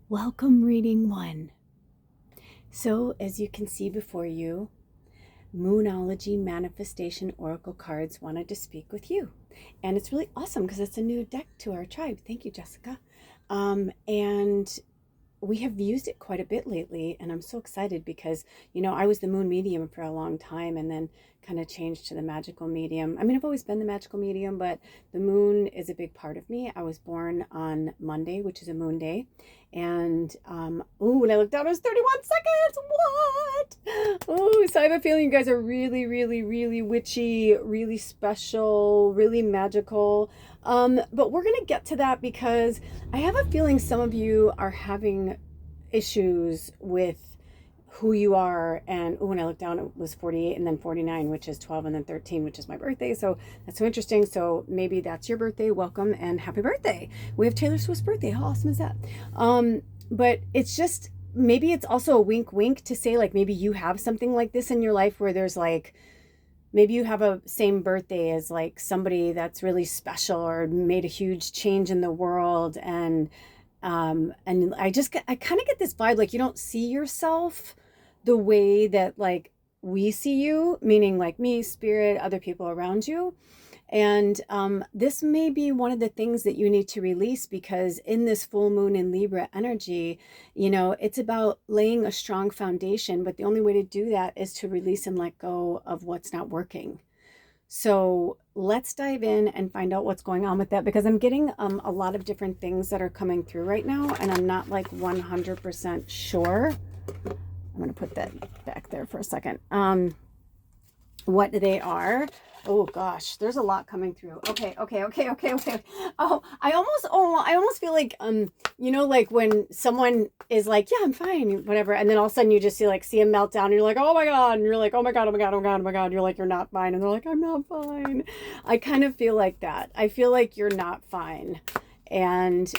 Welcome, reading one. So, as you can see before you, Moonology Manifestation Oracle cards wanted to speak with you. And it's really awesome because it's a new deck to our tribe. Thank you, Jessica. And we have used it quite a bit lately, and I'm so excited because, I was the moon medium for a long time and then kind of changed to the magical medium. I mean, I've always been the magical medium, but the moon is a big part of me. I was born on Monday, which is a moon day. And, when I looked down, it was 31 seconds. What? Oh, so I have a feeling you guys are really, really, really witchy, really special, really magical. But we're going to get to that because I have a feeling some of you are having issues with who you are. And when I looked down, it was 48 and then 49, which is 12, and then 13, which is my birthday. So that's so interesting. So maybe that's your birthday. Welcome and happy birthday. We have Taylor Swift's birthday. How awesome is that? But it's just, maybe it's also a wink wink to say, like, maybe you have something like this in your life where there's like, maybe you have a same birthday as like somebody that's really special or made a huge change in the world. And I kind of get this vibe, like you don't see yourself the way that like we see you, meaning like me, spirit, other people around you. And this may be one of the things that you need to release, because in this full moon in Libra energy, it's about laying a strong foundation. But the only way to do that is to release and let go of what's not working. So let's dive in and find out what's going on with that, because I'm getting a lot of different things that are coming through right now, and I'm not like 100% sure. I'm going to put that back there for a second. What they are. Oh gosh, there's a lot coming through. Okay. Oh, I almost feel like, like when someone is like, yeah, I'm fine, whatever. And then all of a sudden you just see a meltdown and you're like, oh my God. And you're like, oh my God, oh my God, oh my God, oh my God. You're like, you're not fine. And they're like, I'm not fine. I kind of feel like that. I feel like you're not fine. And,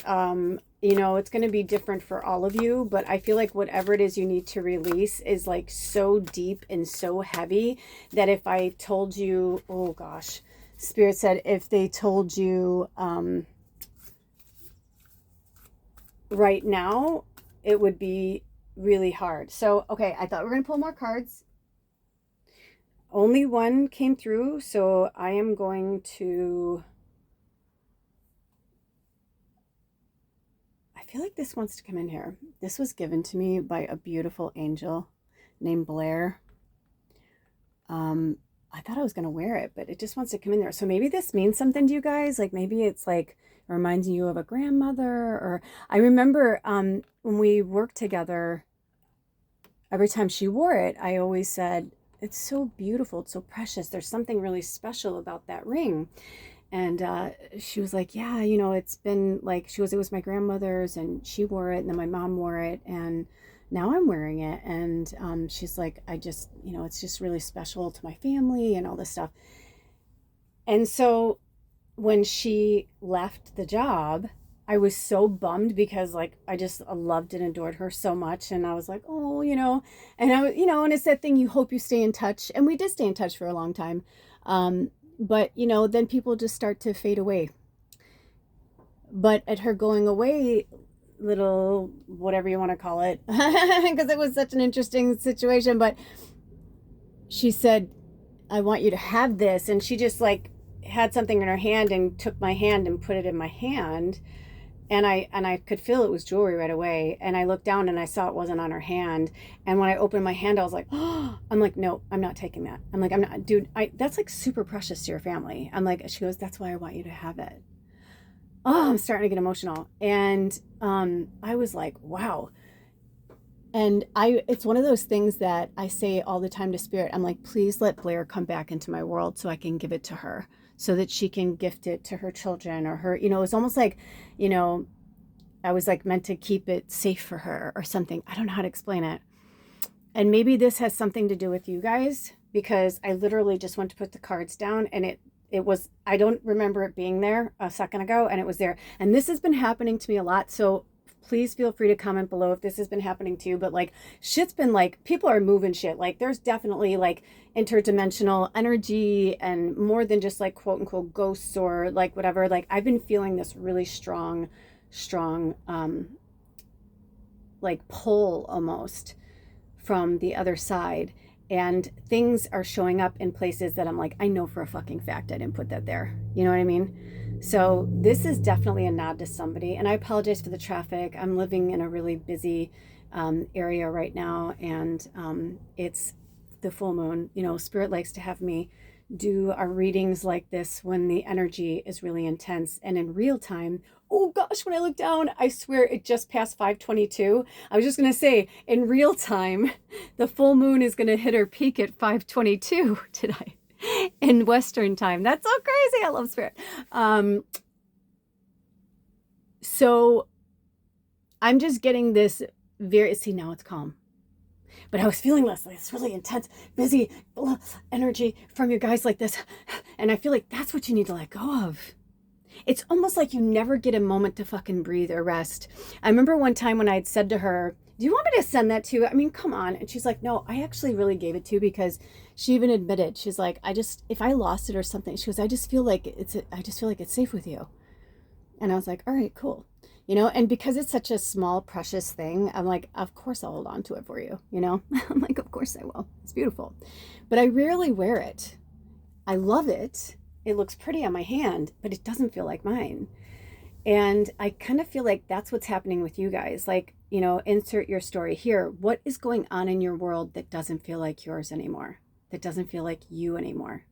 it's going to be different for all of you, but I feel like whatever it is you need to release is like so deep and so heavy that if I told you, oh gosh, Spirit said, if they told you right now, it would be really hard. So, okay, I thought we were going to pull more cards. Only one came through, so I am going to... I feel like this wants to come in here. This was given to me by a beautiful angel named Blair. I thought I was going to wear it, but it just wants to come in there. So maybe this means something to you guys. Like maybe it's like reminding you of a grandmother. Or I remember when we worked together, every time she wore it, I always said, it's so beautiful. It's so precious. There's something really special about that ring. And she was like, yeah, it's been like, it was my grandmother's and she wore it, and then my mom wore it, and now I'm wearing it. And she's like, I just, it's just really special to my family and all this stuff. And so when she left the job, I was so bummed because like I just loved and adored her so much. And I was like, oh, and and it's that thing, you hope you stay in touch. And we did stay in touch for a long time. But, then people just start to fade away. But at her going away, little, whatever you want to call it, because it was such an interesting situation, but she said, I want you to have this. And she just like had something in her hand and took my hand and put it in my hand. And I could feel it was jewelry right away. And I looked down and I saw it wasn't on her hand. And when I opened my hand, I was like, oh, I'm like, no, I'm not taking that. I'm like, I'm not, dude, that's like super precious to your family. I'm like, she goes, that's why I want you to have it. Oh, I'm starting to get emotional. And I was like, wow. And it's one of those things that I say all the time to Spirit. I'm like, please let Blair come back into my world so I can give it to her, so that she can gift it to her children or her, it's almost like, I was like meant to keep it safe for her or something. I don't know how to explain it. And maybe this has something to do with you guys, because I literally just went to put the cards down and it was, I don't remember it being there a second ago, and it was there. And this has been happening to me a lot. So please feel free to comment below if this has been happening to you. But like shit's been like, people are moving shit. Like there's definitely like interdimensional energy and more than just like quote unquote ghosts or like whatever. Like I've been feeling this really strong like pull almost from the other side. And things are showing up in places that I'm like, I know for a fucking fact I didn't put that there. You know what I mean? So this is definitely a nod to somebody. And I apologize for the traffic. I'm living in a really busy area right now, and it's the full moon. You know, Spirit likes to have me do our readings like this when the energy is really intense and in real time. Oh gosh, when I look down, I swear it just passed 5:22. I was just going to say, in real time, the full moon is going to hit her peak at 5:22 today in Western time. That's so crazy. I love Spirit. So I'm just getting this see, now it's calm. But I was feeling this really intense, busy energy from you guys like this. And I feel like that's what you need to let go of. It's almost like you never get a moment to fucking breathe or rest. I remember one time when I had said to her, do you want me to send that to you? I mean, come on. And she's like, no, I actually really gave it to you, because she even admitted, she's like, if I lost it or something, she goes, I just feel like it's safe with you. And I was like, all right, cool. You know, and because it's such a small, precious thing, I'm like, of course I'll hold on to it for you. You know, I'm like, of course I will. It's beautiful. But I rarely wear it. I love it. It looks pretty on my hand, but it doesn't feel like mine. And I kind of feel like that's what's happening with you guys. Like, you know, insert your story here. What is going on in your world that doesn't feel like yours anymore? That doesn't feel like you anymore?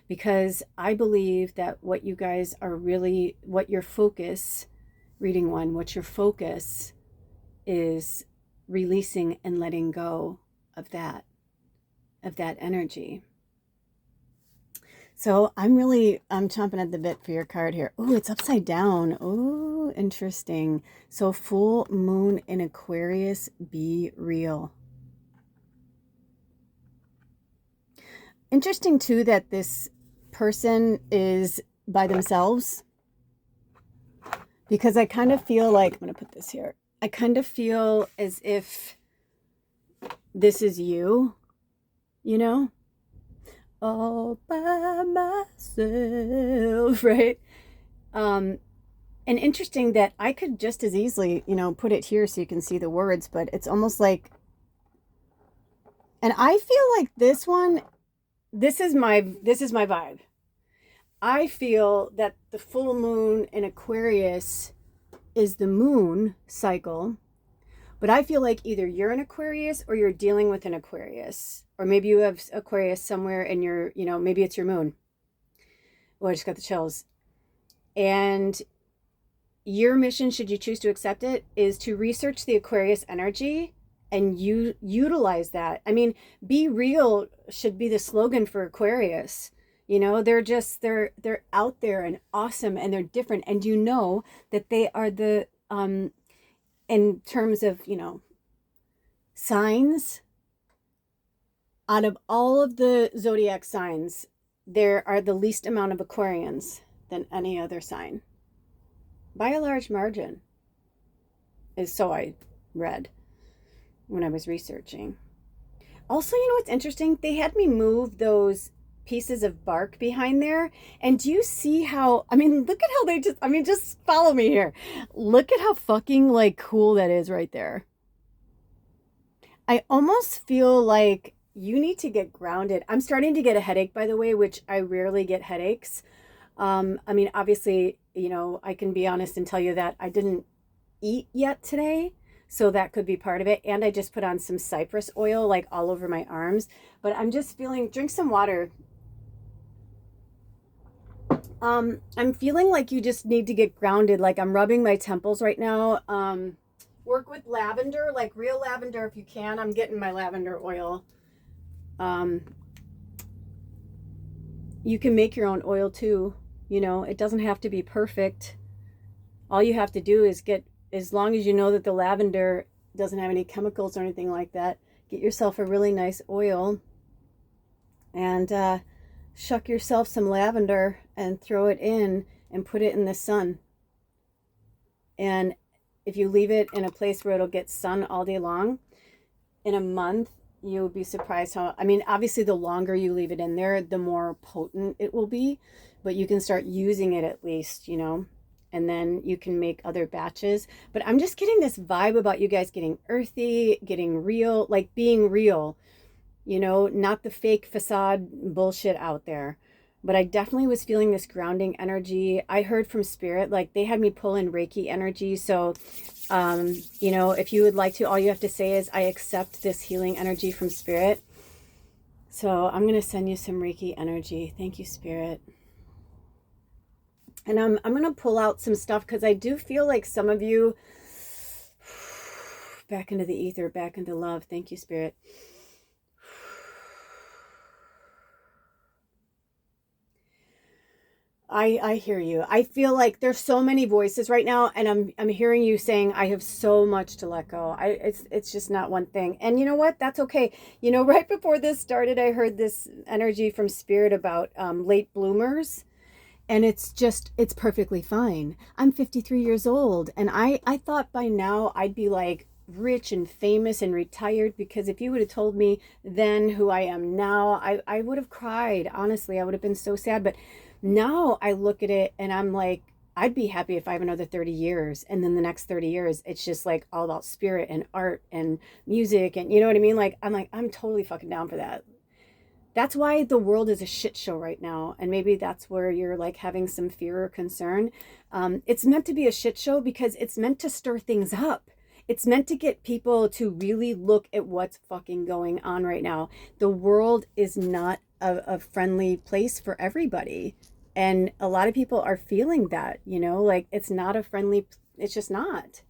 Because I believe that what you guys are really, what your focus, reading one, what your focus is releasing and letting go of that energy. So I'm chomping at the bit for your card here. Oh, it's upside down. Oh, interesting. So full moon in Aquarius, be real. Interesting too that this person is by themselves, because I kind of feel like, I'm going to put this here. I kind of feel as if this is you, you know, all by myself, right? And interesting that I could just as easily, you know, put it here so you can see the words, but it's almost like, and I feel like this one, this is my vibe. I feel that the full moon in Aquarius is the moon cycle, but I feel like either you're an Aquarius or you're dealing with an Aquarius, or maybe you have Aquarius somewhere in your, you know, maybe it's your moon. Oh, I just got the chills. And your mission, should you choose to accept it, is to research the Aquarius energy and you utilize that. I mean, be real should be the slogan for Aquarius. You know, they're out there and awesome, and they're different. And you know that they are the, in terms of, you know, signs, out of all of the zodiac signs, there are the least amount of Aquarians than any other sign. By a large margin, is so I read when I was researching. Also, you know what's interesting? They had me move those pieces of bark behind there. And do you see how, I mean, look at how they just follow me here. Look at how fucking like cool that is right there. I almost feel like you need to get grounded. I'm starting to get a headache, by the way, which I rarely get headaches. I mean, obviously, you know, I can be honest and tell you that I didn't eat yet today. So that could be part of it. And I just put on some cypress oil like all over my arms. But I'm just feeling, drink some water. I'm feeling like you just need to get grounded. Like I'm rubbing my temples right now. Work with lavender, like real lavender if you can. I'm getting my lavender oil. You can make your own oil too. You know, it doesn't have to be perfect. All you have to do is get, as long as you know that the lavender doesn't have any chemicals or anything like that, get yourself a really nice oil and shuck yourself some lavender and throw it in and put it in the sun. And if you leave it in a place where it'll get sun all day long, in a month, you'll be surprised how, I mean, obviously the longer you leave it in there, the more potent it will be, but you can start using it at least, you know. and then you can make other batches. But I'm just getting this vibe about you guys getting earthy, getting real, like being real, you know, not the fake facade bullshit out there. But I definitely was feeling this grounding energy. I heard from spirit, like they had me pull in Reiki energy. So, you know, if you would like to, all you have to say is, I accept this healing energy from spirit. So I'm going to send you some Reiki energy. Thank you, spirit. And I'm going to pull out some stuff because I do feel like some of you, back into the ether, back into love. Thank you, spirit. I hear you. I feel like there's so many voices right now, and I'm hearing you saying I have so much to let go. It's just not one thing. And you know what? That's okay. You know, right before this started, I heard this energy from spirit about late bloomers, and it's perfectly fine. I'm 53 years old, and I thought by now I'd be like rich and famous and retired, because if you would have told me then who I am now, I would have cried. Honestly, I would have been so sad. But now I look at it and I'm like, I'd be happy if I have another 30 years. And then the next 30 years, it's just like all about spirit and art and music. And you know what I mean? Like, I'm totally fucking down for that. That's why the world is a shit show right now. And maybe that's where you're like having some fear or concern. It's meant to be a shit show because it's meant to stir things up. It's meant to get people to really look at what's fucking going on right now. The world is not a friendly place for everybody. And a lot of people are feeling that, you know, like it's not a friendly, it's just not.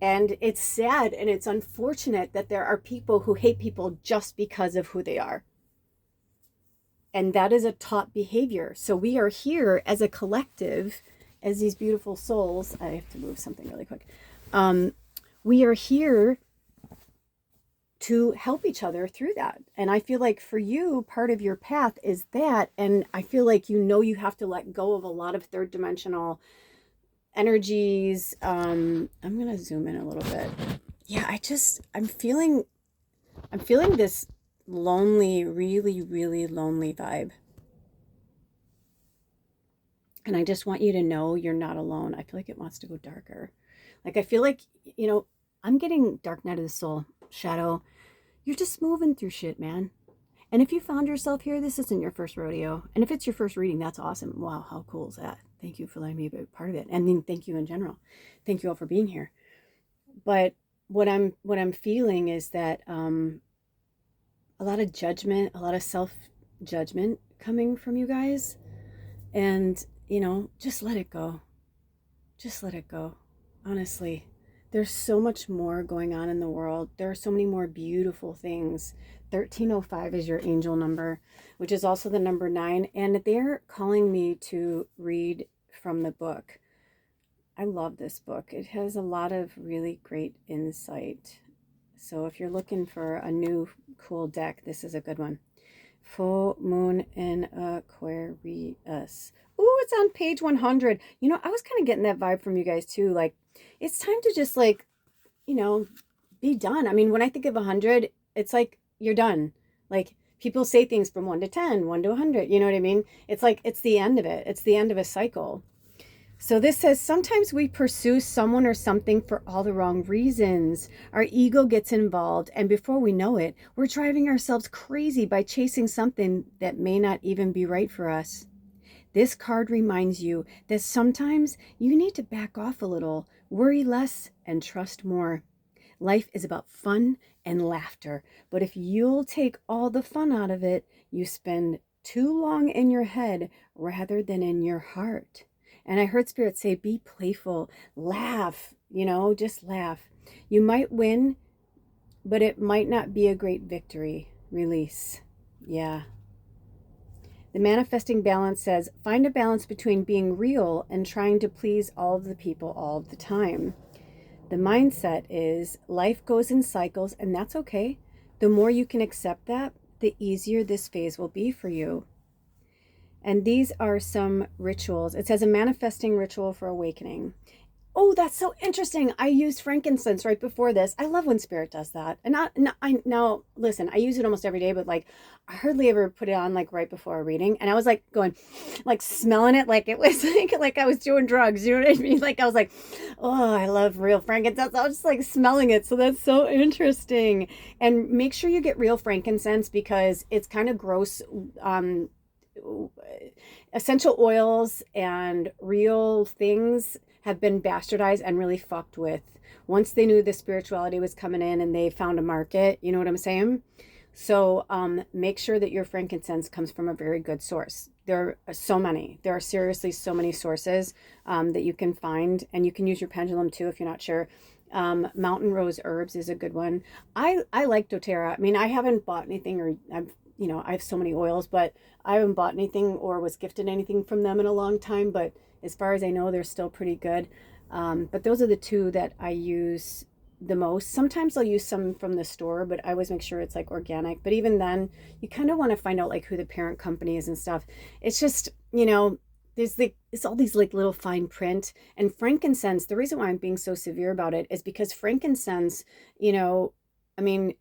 And it's sad and it's unfortunate that there are people who hate people just because of who they are. And that is a taught behavior. So we are here as a collective, as these beautiful souls. I have to move something really quick. We are here to help each other through that. And I feel like for you, part of your path is that. And I feel like, you know, you have to let go of a lot of third dimensional energies. I'm going to zoom in a little bit. Yeah, I'm feeling this lonely, really, really lonely vibe. And I just want you to know you're not alone. I feel like it wants to go darker. Like, I feel like, you know, I'm getting dark night of the soul, shadow. You're just moving through shit, man. And if you found yourself here, this isn't your first rodeo. And if it's your first reading, that's awesome. Wow, how cool is that? Thank you for letting me be a part of it. And then thank you in general. Thank you all for being here. But what I'm feeling is that a lot of judgment, a lot of self-judgment coming from you guys. And, you know, just let it go. Just let it go. Honestly, there's so much more going on in the world. There are so many more beautiful things. 1305 is your angel number, which is also the number 9. And they're calling me to read from the book. I love this book. It has a lot of really great insight. So if you're looking for a new cool deck, this is a good one. Full moon in Aquarius. Ooh, it's on page 100. You know, I was kind of getting that vibe from you guys too. Like, it's time to just like, you know, be done. I mean, when I think of 100, it's like you're done. Like, people say things from 1 to 10, 1 to 100. You know what I mean? It's like, it's the end of it. It's the end of a cycle. So this says, sometimes we pursue someone or something for all the wrong reasons. Our ego gets involved, and before we know it, we're driving ourselves crazy by chasing something that may not even be right for us. This card reminds you that sometimes you need to back off a little, worry less, and trust more. Life is about fun and laughter, but if you'll take all the fun out of it, you spend too long in your head rather than in your heart. And I heard Spirit say, be playful, laugh, you know, just laugh. You might win, but it might not be a great victory. Release. Yeah. The manifesting balance says, find a balance between being real and trying to please all of the people all the time. The mindset is, life goes in cycles, and that's okay. The more you can accept that, the easier this phase will be for you. And these are some rituals. It says a manifesting ritual for awakening. Oh, that's so interesting. I used frankincense right before this. I love when spirit does that. And now listen, I use it almost every day, but like I hardly ever put it on like right before a reading. And I was like going, like smelling it like it was like I was doing drugs. You know what I mean? Like I was like, oh, I love real frankincense. I was just like smelling it. So that's so interesting. And make sure you get real frankincense because it's kind of gross. Essential oils and real things have been bastardized and really fucked with once they knew the spirituality was coming in and they found a market. You know what I'm saying? So make sure that your frankincense comes from a very good source. There are so many. There are seriously so many sources that you can find, and you can use your pendulum too if you're not sure. Mountain Rose Herbs is a good one. I like doTERRA. I mean, I haven't bought anything, or I have so many oils, but I haven't bought anything or was gifted anything from them in a long time. But as far as I know, they're still pretty good. But those are the two that I use the most. Sometimes I'll use some from the store, but I always make sure it's like organic. But even then, you kind of want to find out like who the parent company is and stuff. It's just, it's all these like little fine print. And frankincense, the reason why I'm being so severe about it is because frankincense, I mean,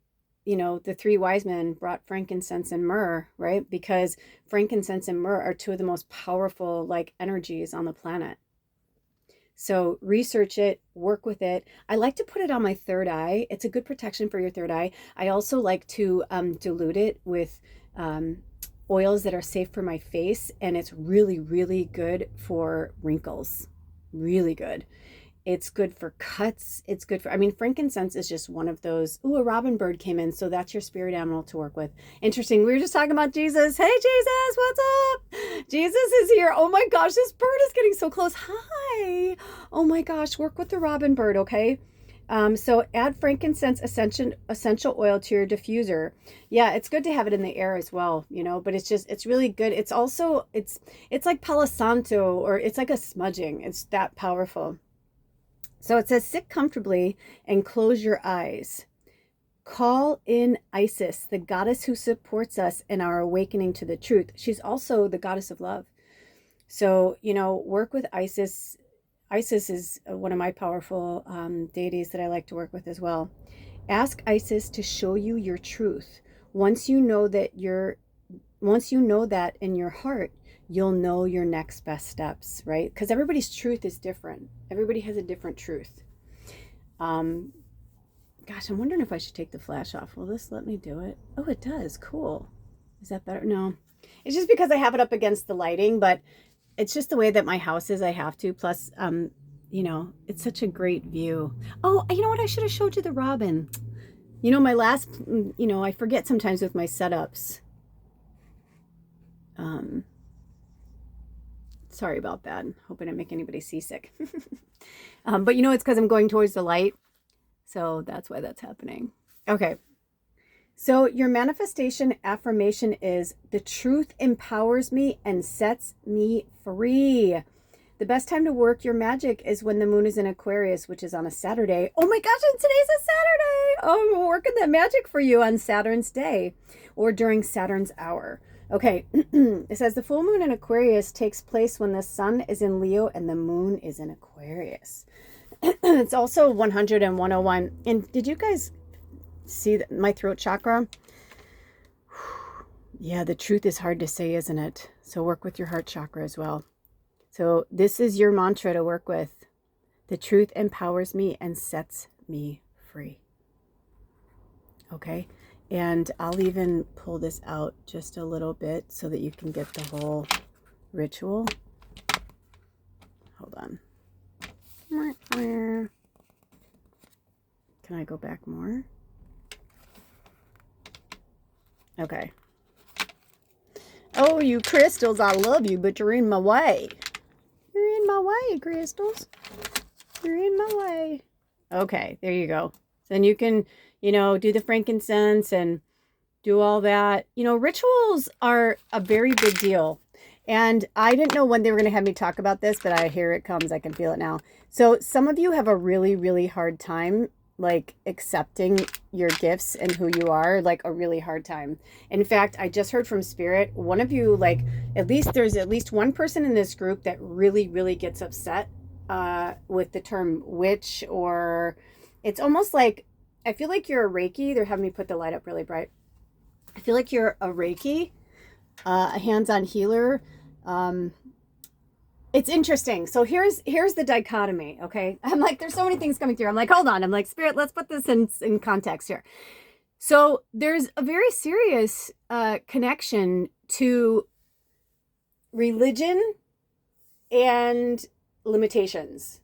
the three wise men brought frankincense and myrrh, right? Because frankincense and myrrh are two of the most powerful like energies on the planet. So research it, work with it. I like to put it on my third eye. It's a good protection for your third eye. I also like to dilute it with oils that are safe for my face. And it's really, really good for wrinkles. Really good. It's good for cuts. It's good for, frankincense is just one of those. Ooh, a robin bird came in. So that's your spirit animal to work with. Interesting. We were just talking about Jesus. Hey, Jesus, what's up? Jesus is here. Oh my gosh, this bird is getting so close. Hi. Oh my gosh, work with the robin bird, okay? So add frankincense essential oil to your diffuser. Yeah, it's good to have it in the air as well, but it's really good. It's also, it's like Palo Santo, or it's like a smudging. It's that powerful. So it says, sit comfortably and close your eyes. Call in Isis, the goddess who supports us in our awakening to the truth. She's also the goddess of love. So, work with Isis. Isis is one of my powerful deities that I like to work with as well. Ask Isis to show you your truth. Once you know that in your heart, you'll know your next best steps, right? Because everybody's truth is different. Everybody has a different truth. Gosh, I'm wondering if I should take the flash off. Will this let me do it? Oh, it does. Cool. Is that better? No. It's just because I have it up against the lighting, but it's just the way that my house is. I have to. Plus, it's such a great view. Oh, you know what? I should have showed you the robin. My last, I forget sometimes with my setups. Sorry about that. Hope I didn't make anybody seasick. But it's because I'm going towards the light. So that's why that's happening. Okay. So your manifestation affirmation is, the truth empowers me and sets me free. The best time to work your magic is when the moon is in Aquarius, which is on a Saturday. Oh my gosh, and today's a Saturday. Oh, I'm working that magic for you on Saturn's day or during Saturn's hour. Okay, it says the full moon in Aquarius takes place when the sun is in Leo and the moon is in Aquarius. It's also 100 and 101. And did you guys see my throat chakra? Yeah, the truth is hard to say, isn't it? So work with your heart chakra as well. So this is your mantra to work with. The truth empowers me and sets me free. Okay. And I'll even pull this out just a little bit so that you can get the whole ritual. Hold on. Can I go back more? Okay. Oh, you crystals, I love you, but you're in my way. You're in my way, crystals. You're in my way. Okay, there you go. Then you can, do the frankincense and do all that. Rituals are a very big deal. And I didn't know when they were going to have me talk about this, but here it comes. I can feel it now. So some of you have a really, really hard time, like accepting your gifts and who you are, like a really hard time. In fact, I just heard from Spirit, one of you, like there's at least one person in this group that really, really gets upset with the term witch, or it's almost like, I feel like you're a Reiki. They're having me put the light up really bright. I feel like you're a Reiki, a hands-on healer. It's interesting. So here's the dichotomy, okay? I'm like, there's so many things coming through. I'm like, hold on. I'm like, Spirit, let's put this in context here. So there's a very serious connection to religion and limitations,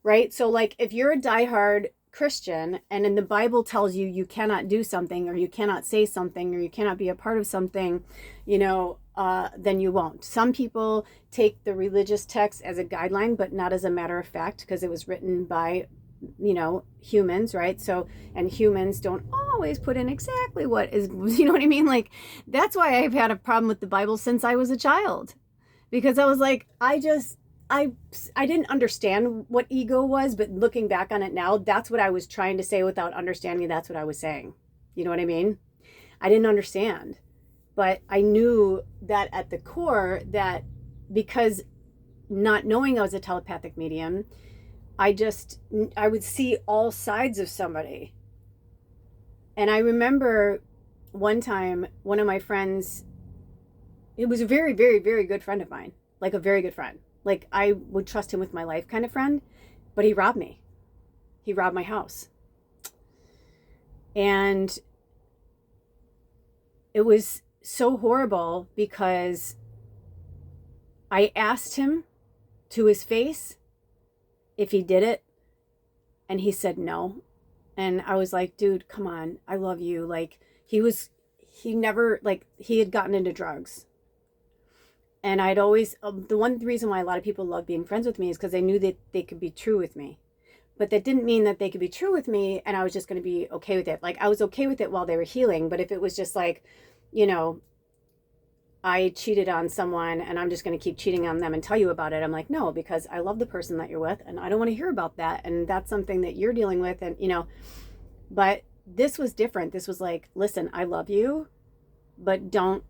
right? So like if you're a diehard Christian and in the Bible tells you you cannot do something, or you cannot say something, or you cannot be a part of something, then you won't. Some people take the religious text as a guideline, but not as a matter of fact, because it was written by humans, right? So, and humans don't always put in exactly what is, you know what I mean? Like, that's why I've had a problem with the Bible since I was a child, because I was like, I didn't understand what ego was, but looking back on it now, that's what I was trying to say without understanding. That's what I was saying. You know what I mean? I didn't understand, but I knew that at the core, that because not knowing I was a telepathic medium, I would see all sides of somebody. And I remember one time, one of my friends, it was a very, very, very good friend of mine, like a very good friend. Like I would trust him with my life kind of friend, but he robbed me. He robbed my house. And it was so horrible because I asked him to his face if he did it, and he said no. And I was like, dude, come on, I love you. Like he had gotten into drugs. And I'd always, the one reason why a lot of people love being friends with me is because they knew that they could be true with me. But that didn't mean that they could be true with me and I was just going to be okay with it. Like I was okay with it while they were healing. But if it was just like, I cheated on someone and I'm just going to keep cheating on them and tell you about it, I'm like, no, because I love the person that you're with and I don't want to hear about that. And that's something that you're dealing with. And, but this was different. This was like, listen, I love you, but don't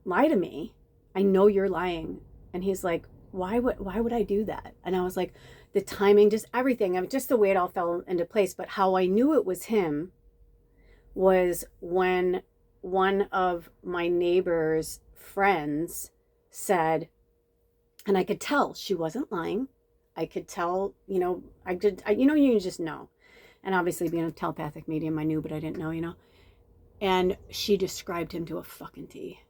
lie to me. I know you're lying. And he's like, why would I do that? And I was like, the timing, just everything. I mean, just the way it all fell into place. But how I knew it was him was when one of my neighbor's friends said, and I could tell she wasn't lying. I could tell, you just know. And obviously being a telepathic medium, I knew, but I didn't know, And she described him to a fucking T.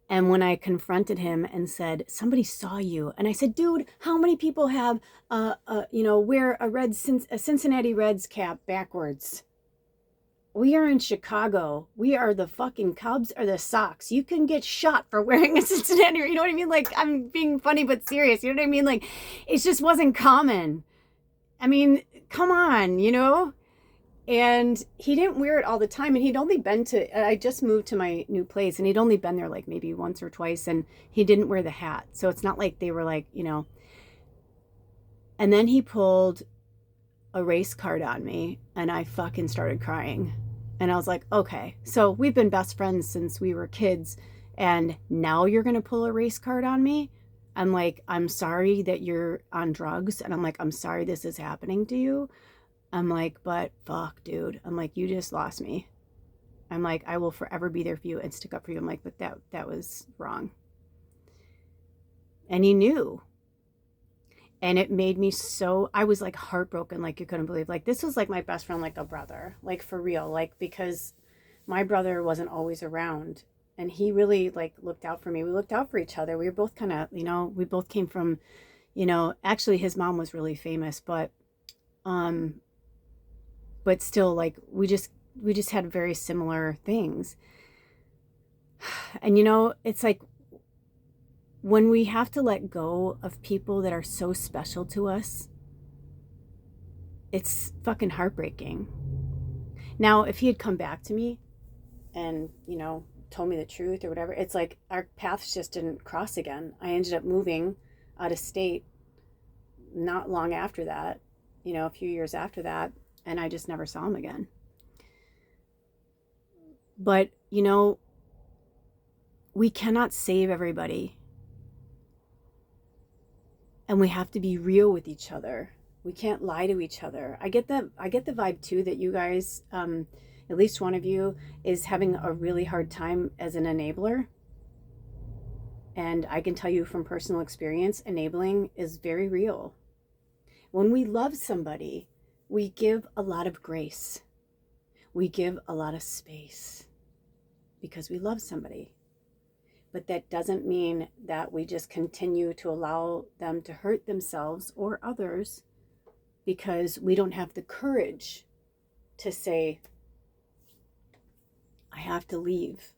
And when I confronted him and said, somebody saw you. And I said, dude, how many people have, wear a Cincinnati Reds cap backwards? We are in Chicago. We are the fucking Cubs or the Sox. You can get shot for wearing a Cincinnati. You know what I mean? Like, I'm being funny but serious. You know what I mean? Like, it just wasn't common. I mean, come on, And he didn't wear it all the time. And he'd only been I just moved to my new place and he'd only been there like maybe once or twice. And he didn't wear the hat. So it's not like they were like, And then he pulled a race card on me and I fucking started crying. And I was like, okay, so we've been best friends since we were kids. And now you're going to pull a race card on me? I'm like, I'm sorry that you're on drugs. And I'm like, I'm sorry this is happening to you. I'm like, but fuck, dude. I'm like, you just lost me. I'm like, I will forever be there for you and stick up for you. I'm like, but that was wrong. And he knew. And it made me I was like heartbroken, like you couldn't believe. Like this was like my best friend, like a brother, like for real. Like because my brother wasn't always around. And he really like looked out for me. We looked out for each other. We were both kind of, we both came from, actually his mom was really famous, but still like we just had very similar things. And it's like when we have to let go of people that are so special to us, it's fucking heartbreaking. Now, if he had come back to me and, told me the truth or whatever, it's like our paths just didn't cross again. I ended up moving out of state not long after that, a few years after that, and I just never saw him again. But, we cannot save everybody. And we have to be real with each other. We can't lie to each other. I get the vibe too that you guys, at least one of you, is having a really hard time as an enabler. And I can tell you from personal experience, enabling is very real. When we love somebody, we give a lot of grace. We give a lot of space because we love somebody. But that doesn't mean that we just continue to allow them to hurt themselves or others because we don't have the courage to say, I have to leave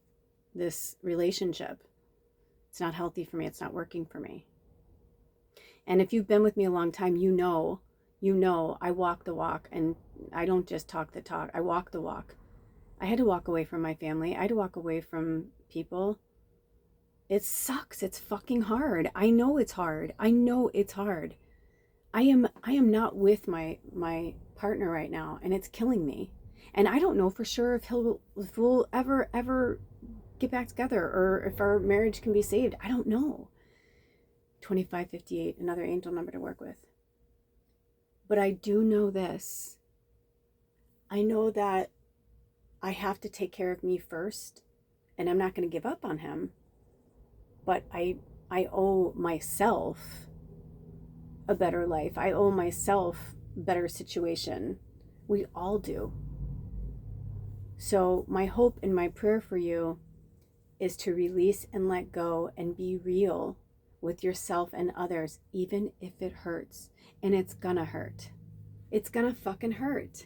this relationship. It's not healthy for me. It's not working for me. And if you've been with me a long time, you know, I walk the walk, and I don't just talk the talk. I walk the walk. I had to walk away from my family. I had to walk away from people. It sucks. It's fucking hard. I know it's hard. I know it's hard. I am not with my partner right now, and it's killing me. And I don't know for sure if we'll ever get back together, or if our marriage can be saved. I don't know. 2558, another angel number to work with. But I do know this. I know that I have to take care of me first, and I'm not going to give up on him. But I owe myself a better life. I owe myself a better situation. We all do. So my hope and my prayer for you is to release and let go and be real with yourself and others, even if it hurts. And it's gonna hurt. It's gonna fucking hurt.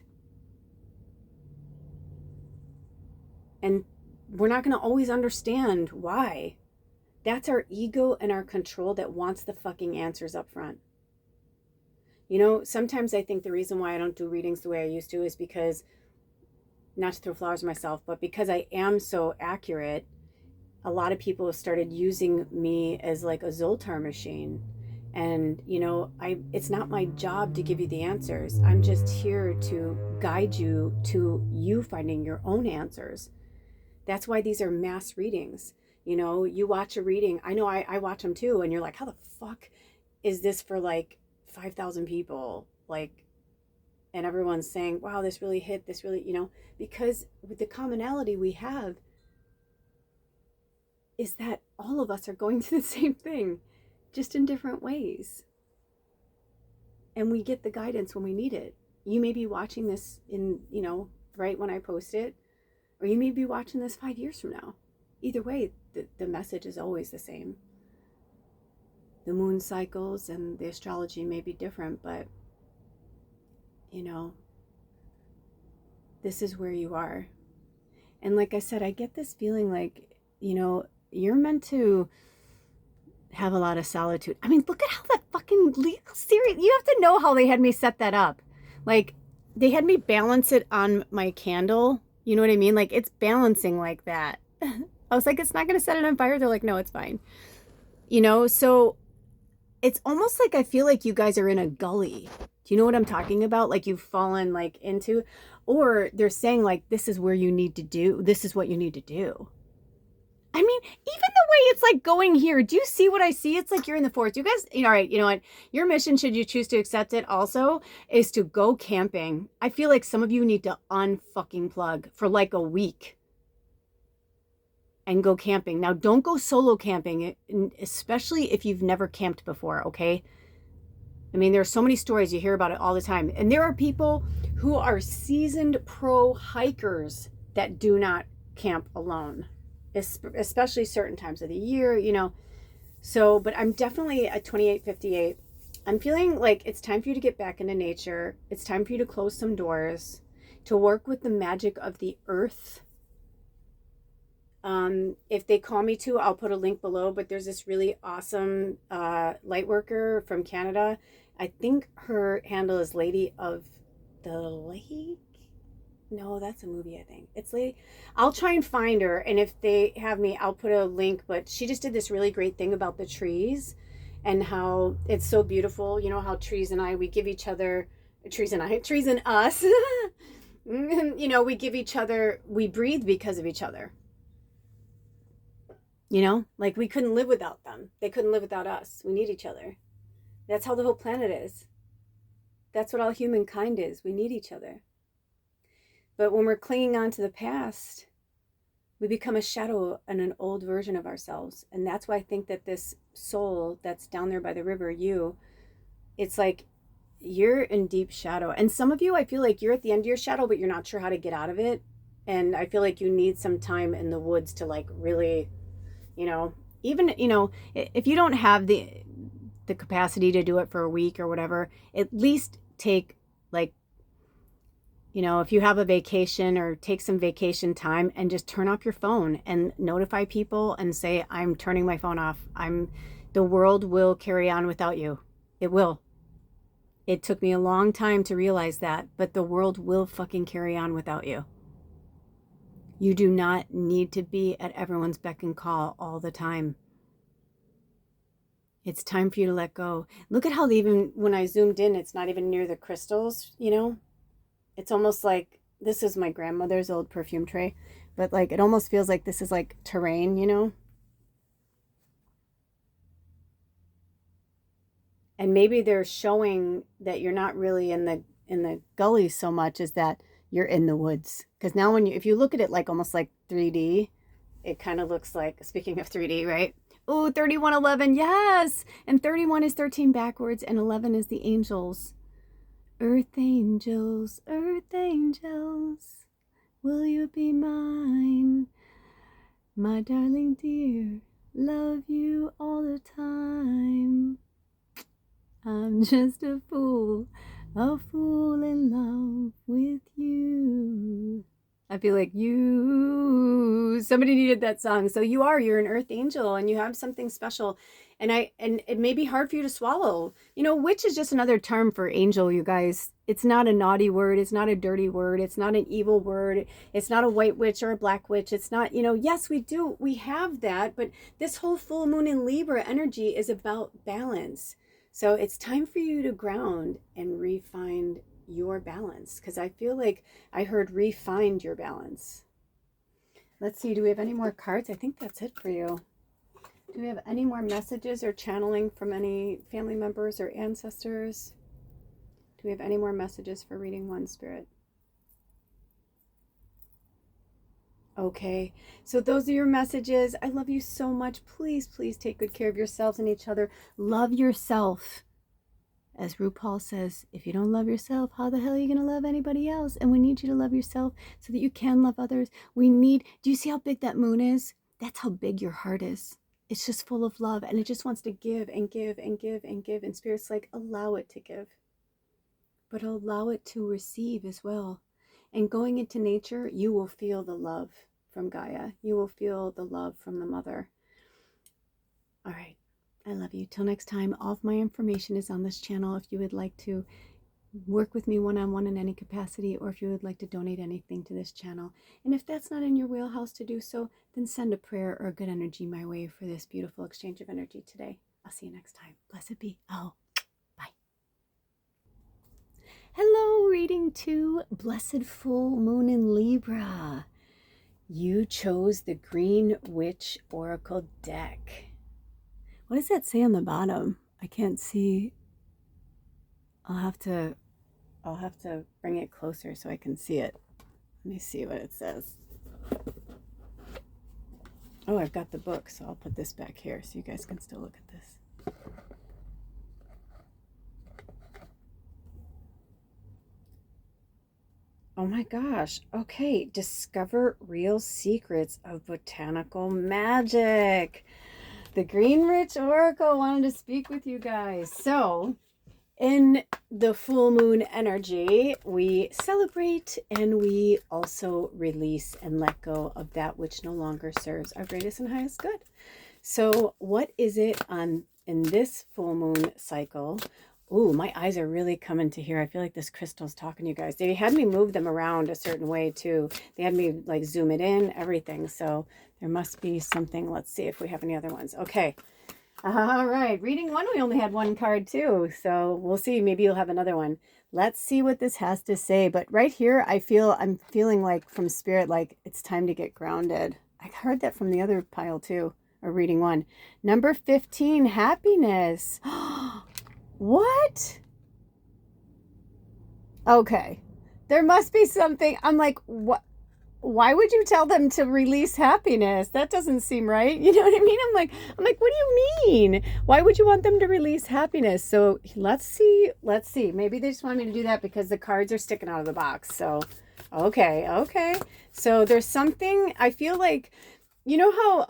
And we're not gonna always understand why. That's our ego and our control that wants the fucking answers up front. You know, sometimes I think the reason why I don't do readings the way I used to is because, not to throw flowers at myself, but because I am so accurate, a lot of people have started using me as like a Zoltar machine. And, you know, it's not my job to give you the answers. I'm just here to guide you to you finding your own answers. That's why these are mass readings. You know, you watch a reading. I know I watch them too. And you're like, how the fuck is this for like 5,000 people? Like, and everyone's saying, wow, this really hit, this really, you know, because with the commonality we have is that all of us are going through the same thing, just in different ways. And we get the guidance when we need it. You may be watching this in, you know, right when I post it, or you may be watching this 5 years from now. Either way, the message is always the same. The moon cycles and the astrology may be different, but, you know, this is where you are. And like I said, I get this feeling like, you know, you're meant to have a lot of solitude. I mean, look at how that fucking serious. You have to know how they had me set that up. Like, they had me balance it on my candle. You know what I mean? Like, it's balancing like that. I was like, it's not going to set it on fire. They're like, no, it's fine. You know, so it's almost like I feel like you guys are in a gully. Do you know what I'm talking about? Like, you've fallen like into, or they're saying like, this is where you need to do, this is what you need to do. I mean, even the way it's like going here, do you see what I see? It's like you're in the forest. You guys, you know, all right, you know what? Your mission, should you choose to accept it also, is to go camping. I feel like some of you need to unfucking plug for like a week and go camping. Now, don't go solo camping, especially if you've never camped before, okay? I mean, there are so many stories, you hear about it all the time. And there are people who are seasoned pro hikers that do not camp alone, especially certain times of the year, you know. So, but I'm definitely at 2858. I'm feeling like it's time for you to get back into nature. It's time for you to close some doors, to work with the magic of the earth. If they call me to, I'll put a link below, but there's this really awesome light worker from Canada. I think her handle is Lady of the Lake. No, that's a movie, I think. It's Lady. I'll try and find her, and if they have me, I'll put a link, but she just did this really great thing about the trees and how it's so beautiful. You know how trees and I, we give each other, trees and us, you know, we give each other, we breathe because of each other. You know, like we couldn't live without them. They couldn't live without us. We need each other. That's how the whole planet is. That's what all humankind is. We need each other. But when we're clinging on to the past, we become a shadow and an old version of ourselves. And that's why I think that this soul that's down there by the river, it's like you're in deep shadow. And some of you, I feel like you're at the end of your shadow, but you're not sure how to get out of it. And I feel like you need some time in the woods to like really, even, if you don't have the capacity to do it for a week or whatever, at least take like, if you have a vacation, or take some vacation time and just turn off your phone and notify people and say, I'm turning my phone off. The world will carry on without you. It will. It took me a long time to realize that, but the world will fucking carry on without you. You do not need to be at everyone's beck and call all the time. It's time for you to let go. Look at how even when I zoomed in, it's not even near the crystals, It's almost like, this is my grandmother's old perfume tray, but like it almost feels like this is like terrain, And maybe they're showing that you're not really in the gullies so much as that you're in the woods. Because now if you look at it like almost like 3D, it kind of looks like, speaking of 3D, right? Oh, 3111, yes! And 31 is 13 backwards, and 11 is the angels. Earth angels, will you be mine? My darling dear, love you all the time. I'm just a fool in love with you. I feel like somebody needed that song. So you're an earth angel, and you have something special. And it may be hard for you to swallow. Witch is just another term for angel, you guys. It's not a naughty word. It's not a dirty word. It's not an evil word. It's not a white witch or a black witch. It's not, yes, we have that, but this whole full moon in Libra energy is about balance. So it's time for you to ground and refine your balance, because I feel like I heard refind your balance. Let's see, do we have any more cards? I think that's it for you. Do we have any more messages or channeling from any family members or ancestors? Do we have any more messages for reading one, Spirit? Okay, so those are your messages. I love you so much. Please, please take good care of yourselves and each other. Love yourself. As RuPaul says, if you don't love yourself, how the hell are you going to love anybody else? And we need you to love yourself so that you can love others. Do you see how big that moon is? That's how big your heart is. It's just full of love, and it just wants to give and give and give and give. And Spirit's like, allow it to give, but allow it to receive as well. And going into nature, you will feel the love from Gaia. You will feel the love from the mother. All right. I love you. Till next time, all of my information is on this channel if you would like to work with me one-on-one in any capacity, or if you would like to donate anything to this channel. And if that's not in your wheelhouse to do so, then send a prayer or a good energy my way for this beautiful exchange of energy today. I'll see you next time. Blessed be. Oh, bye. Hello, reading 2, Blessed Full Moon in Libra. You chose the Green Witch Oracle deck. What does that say on the bottom? I can't see. I'll have to bring it closer so I can see it. Let me see what it says. Oh, I've got the book, so I'll put this back here so you guys can still look at this. Oh my gosh. Okay. Discover real secrets of botanical magic. The Green Witch Oracle wanted to speak with you guys. So, in the full moon energy, we celebrate and we also release and let go of that which no longer serves our greatest and highest good. So, what is it in this full moon cycle? Ooh, my eyes are really coming to here. I feel like this crystal's talking to you guys. They had me move them around a certain way too. They had me like zoom it in, everything. So there must be something. Let's see if we have any other ones. Okay. All right. Reading 1, we only had 1 card too. So we'll see. Maybe you'll have another one. Let's see what this has to say. But right here, I'm feeling like from Spirit, like it's time to get grounded. I heard that from the other pile too, or reading 1. Number 15, happiness. What? Okay. There must be something. I'm like, what? Why would you tell them to release happiness? That doesn't seem right. You know what I mean? I'm like, what do you mean? Why would you want them to release happiness? So let's see. Let's see. Maybe they just want me to do that because the cards are sticking out of the box. So, okay. So there's something I feel like, you know how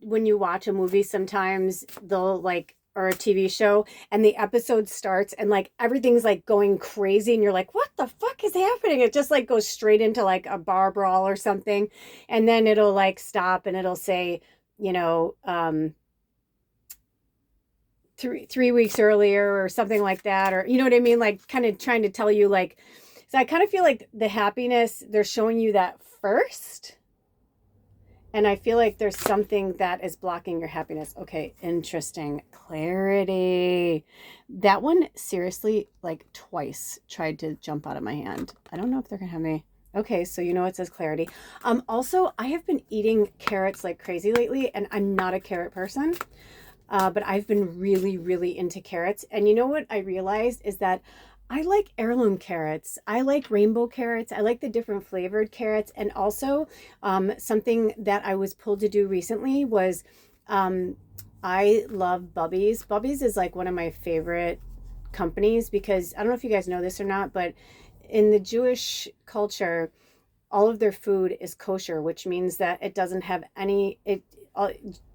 when you watch a movie sometimes they'll like, or a TV show, and the episode starts and like everything's like going crazy and you're like, what the fuck is happening? It just like goes straight into like a bar brawl or something, and then it'll like stop and it'll say, you know, 3 weeks earlier or something like that, or you know what I mean, like kind of trying to tell you like. So I kind of feel like the happiness, they're showing you that first. And I feel like there's something that is blocking your happiness. Okay, interesting. Clarity. That one seriously, like twice tried to jump out of my hand. I don't know if they're gonna have me. Okay, so you know it says clarity. Also, I have been eating carrots like crazy lately, and I'm not a carrot person. But I've been really, really into carrots. And you know what I realized is that I like heirloom carrots. I like rainbow carrots. I like the different flavored carrots. And also, something that I was pulled to do recently was I love Bubby's. Bubby's is like one of my favorite companies because I don't know if you guys know this or not, but in the Jewish culture, all of their food is kosher, which means that it doesn't have any,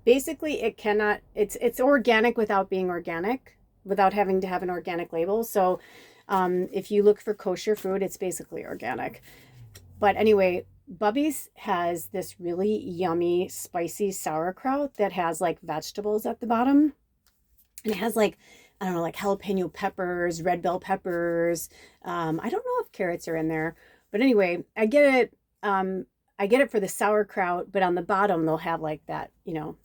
basically it cannot, it's organic without being organic, without having to have an organic label. So if you look for kosher food, it's basically organic. But anyway, Bubby's has this really yummy, spicy sauerkraut that has like vegetables at the bottom. And it has like, I don't know, like jalapeno peppers, red bell peppers. I don't know if carrots are in there. But anyway, I get it. I get it for the sauerkraut, but on the bottom they'll have like that, you know,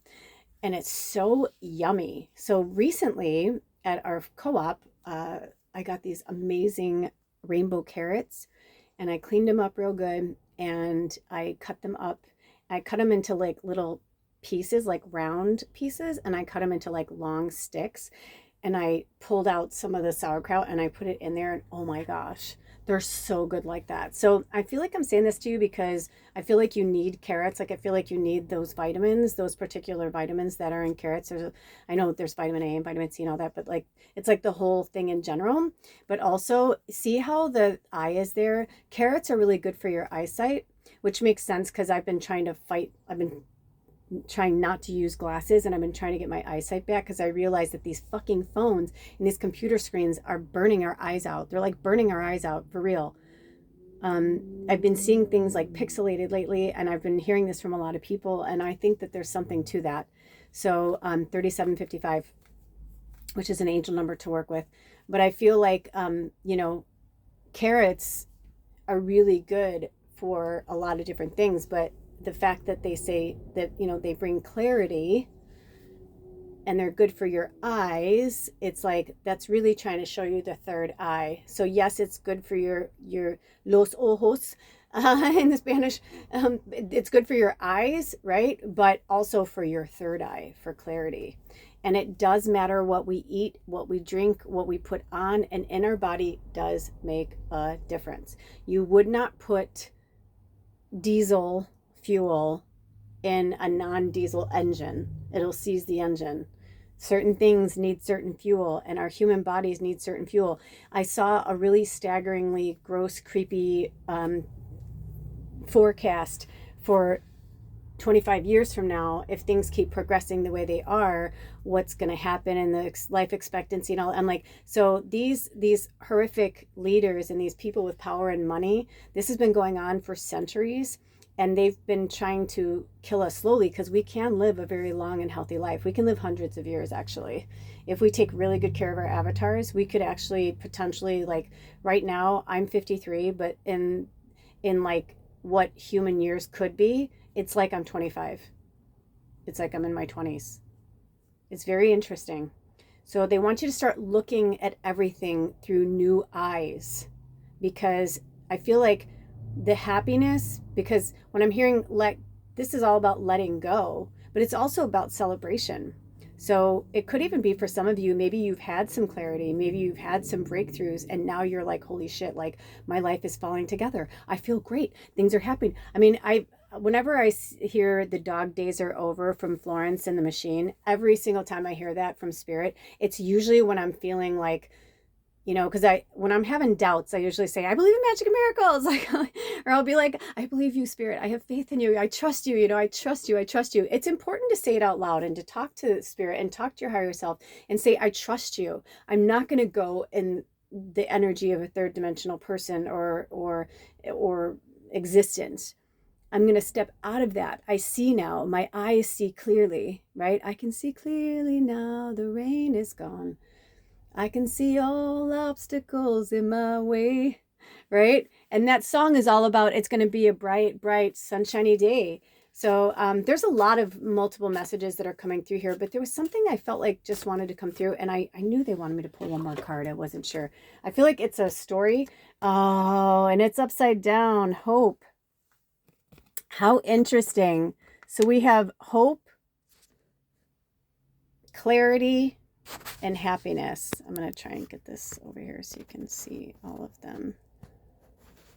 and it's so yummy. So recently at our co-op, I got these amazing rainbow carrots and I cleaned them up real good and I cut them up. I cut them into like little pieces, like round pieces, and I cut them into like long sticks. And I pulled out some of the sauerkraut and I put it in there, and oh my gosh, they're so good like that. So I feel like I'm saying this to you because I feel like you need carrots. Like I feel like you need those vitamins, those particular vitamins that are in carrots. I know there's vitamin A and vitamin C and all that, but like it's like the whole thing in general. But also see how the eye is there. Carrots are really good for your eyesight, which makes sense because I've been trying not to use glasses, and I've been trying to get my eyesight back because I realized that these fucking phones and these computer screens are burning our eyes out. They're like burning our eyes out for real. I've been seeing things like pixelated lately, and I've been hearing this from a lot of people, and I think that there's something to that. So 3755, which is an angel number to work with. But I feel like, you know, carrots are really good for a lot of different things, but the fact that they say that, you know, they bring clarity and they're good for your eyes, it's like that's really trying to show you the third eye. So yes, it's good for your los ojos in the Spanish. It's good for your eyes, right? But also for your third eye, for clarity. And it does matter what we eat, what we drink, what we put on, and in our body does make a difference. You would not put diesel fuel in a non-diesel engine. It'll seize the engine. Certain things need certain fuel, and our human bodies need certain fuel. I saw a really staggeringly gross, creepy forecast for 25 years from now. If things keep progressing the way they are, what's going to happen in the life expectancy and all. I'm like, so these horrific leaders and these people with power and money, this has been going on for centuries. And they've been trying to kill us slowly because we can live a very long and healthy life. We can live hundreds of years, actually. If we take really good care of our avatars, we could actually potentially, like right now, I'm 53, but in like what human years could be, it's like I'm 25. It's like I'm in my 20s. It's very interesting. So they want you to start looking at everything through new eyes, because I feel like the happiness, because when I'm hearing this is all about letting go, but it's also about celebration. So it could even be for some of you, maybe you've had some clarity, maybe you've had some breakthroughs, and now you're like, holy shit, like my life is falling together. I feel great. Things are happening. I mean, whenever I hear the dog days are over from Florence and the Machine, every single time I hear that from Spirit, it's usually when I'm feeling like, you know, because when I'm having doubts, I usually say, I believe in magic and miracles. Like, or I'll be like, I believe you, Spirit. I have faith in you. I trust you. You know, I trust you. I trust you. It's important to say it out loud and to talk to Spirit and talk to your higher self and say, I trust you. I'm not going to go in the energy of a third dimensional person or existence. I'm going to step out of that. I see now. My eyes see clearly, right? I can see clearly now. The rain is gone. I can see all obstacles in my way, right? And that song is all about it's going to be a bright, bright, sunshiny day. So there's a lot of multiple messages that are coming through here, but there was something I felt like just wanted to come through, and I knew they wanted me to pull one more card. I wasn't sure. I feel like it's a story. Oh, and it's upside down. Hope. How interesting. So we have hope, clarity, and happiness. I'm going to try and get this over here so you can see all of them.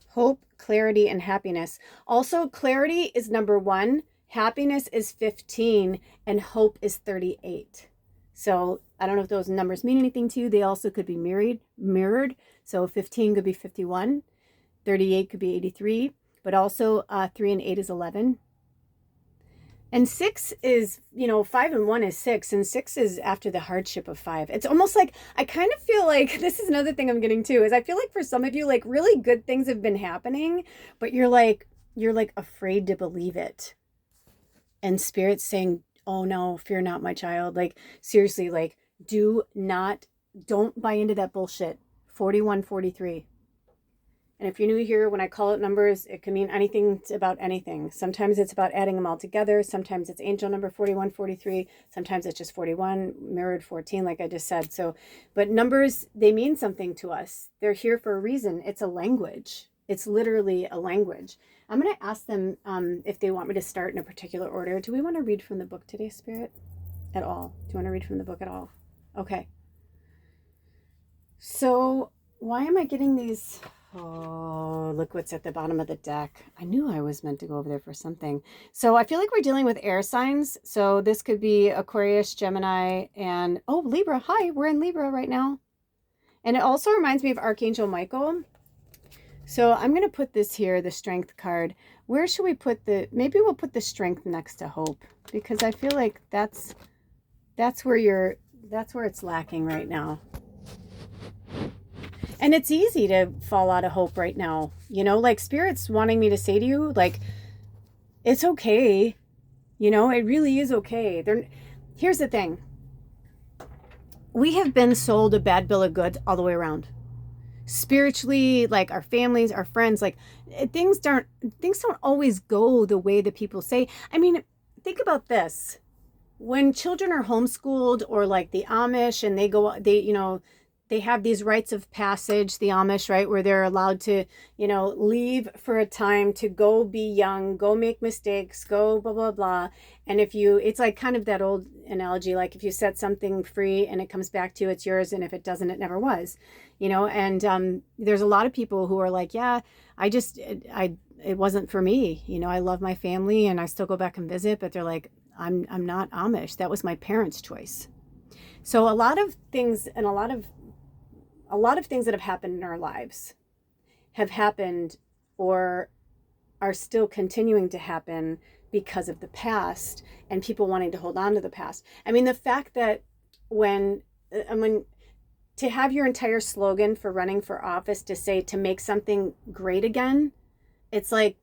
Hope, clarity, and happiness. Also, clarity is number 1, happiness is 15, and hope is 38. So I don't know if those numbers mean anything to you. They also could be mirrored. So 15 could be 51, 38 could be 83, but also 3 and 8 is 11. And 6 is, 5 and 1 is 6, and 6 is after the hardship of 5. It's almost like, I kind of feel like, this is another thing I'm getting to, is I feel like for some of you, like really good things have been happening, but you're like afraid to believe it. And Spirit's saying, oh no, fear not, my child. Like, seriously, like, don't buy into that bullshit. 41, 43. And if you're new here, when I call out numbers, it can mean anything about anything. Sometimes it's about adding them all together. Sometimes it's angel number 41, 43. Sometimes it's just 41, mirrored 14, like I just said. So, but numbers, they mean something to us. They're here for a reason. It's a language. It's literally a language. I'm going to ask them if they want me to start in a particular order. Do we want to read from the book today, Spirit? At all? Do you want to read from the book at all? Okay. So why am I getting these? Oh, look what's at the bottom of the deck. I knew I was meant to go over there for something. So I feel like we're dealing with air signs. So this could be Aquarius, Gemini, and Libra. Hi, we're in Libra right now. And it also reminds me of Archangel Michael. So I'm going to put this here, the Strength card. Where should we put maybe we'll put the Strength next to Hope, because I feel like that's where it's lacking right now. And it's easy to fall out of hope right now. Like Spirit's wanting me to say to you, like, it's okay. It really is okay. Here's the thing. We have been sold a bad bill of goods all the way around. Spiritually, like our families, our friends, like things don't always go the way that people say. I mean, think about this. When children are homeschooled, or like the Amish, and they have these rites of passage, the Amish, right, where they're allowed to, leave for a time to go be young, go make mistakes, go blah, blah, blah. And it's like kind of that old analogy, like if you set something free and it comes back to you, it's yours. And if it doesn't, it never was, and there's a lot of people who are like, yeah, it wasn't for me. I love my family and I still go back and visit, but they're like, I'm not Amish. That was my parents' choice. So a lot of things and a lot of things that have happened in our lives have happened or are still continuing to happen because of the past and people wanting to hold on to the past. I mean, the fact that to have your entire slogan for running for office to say to make something great again, it's like,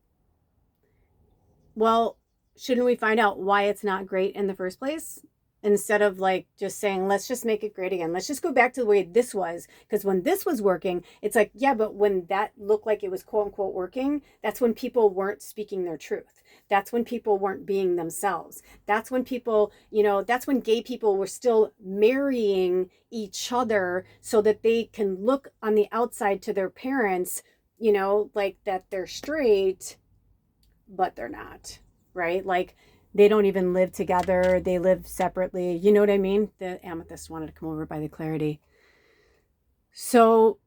well, shouldn't we find out why it's not great in the first place? Instead of like just saying, let's just make it great again. Let's just go back to the way this was. Because when this was working, it's like, yeah, but when that looked like it was quote unquote working, that's when people weren't speaking their truth. That's when people weren't being themselves. That's when people, that's when gay people were still marrying each other so that they can look on the outside to their parents, like that they're straight, but they're not, right? Like, They don't even live together. They live separately. You know what I mean? The amethyst wanted to come over by the clarity. So,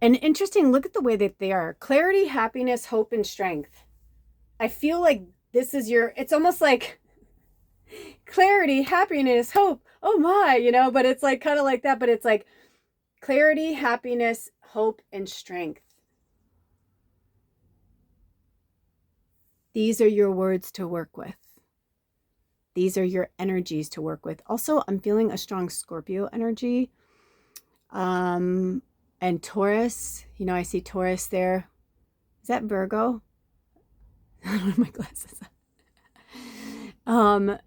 and interesting, look at the way that they are. Clarity, happiness, hope, and strength. I feel like this is it's almost like clarity, happiness, hope. Oh my, but it's like kind of like that, but it's like clarity, happiness, hope, and strength. These are your words to work with. These are your energies to work with. Also, I'm feeling a strong Scorpio energy. And Taurus, I see Taurus there. Is that Virgo? I don't have my glasses on.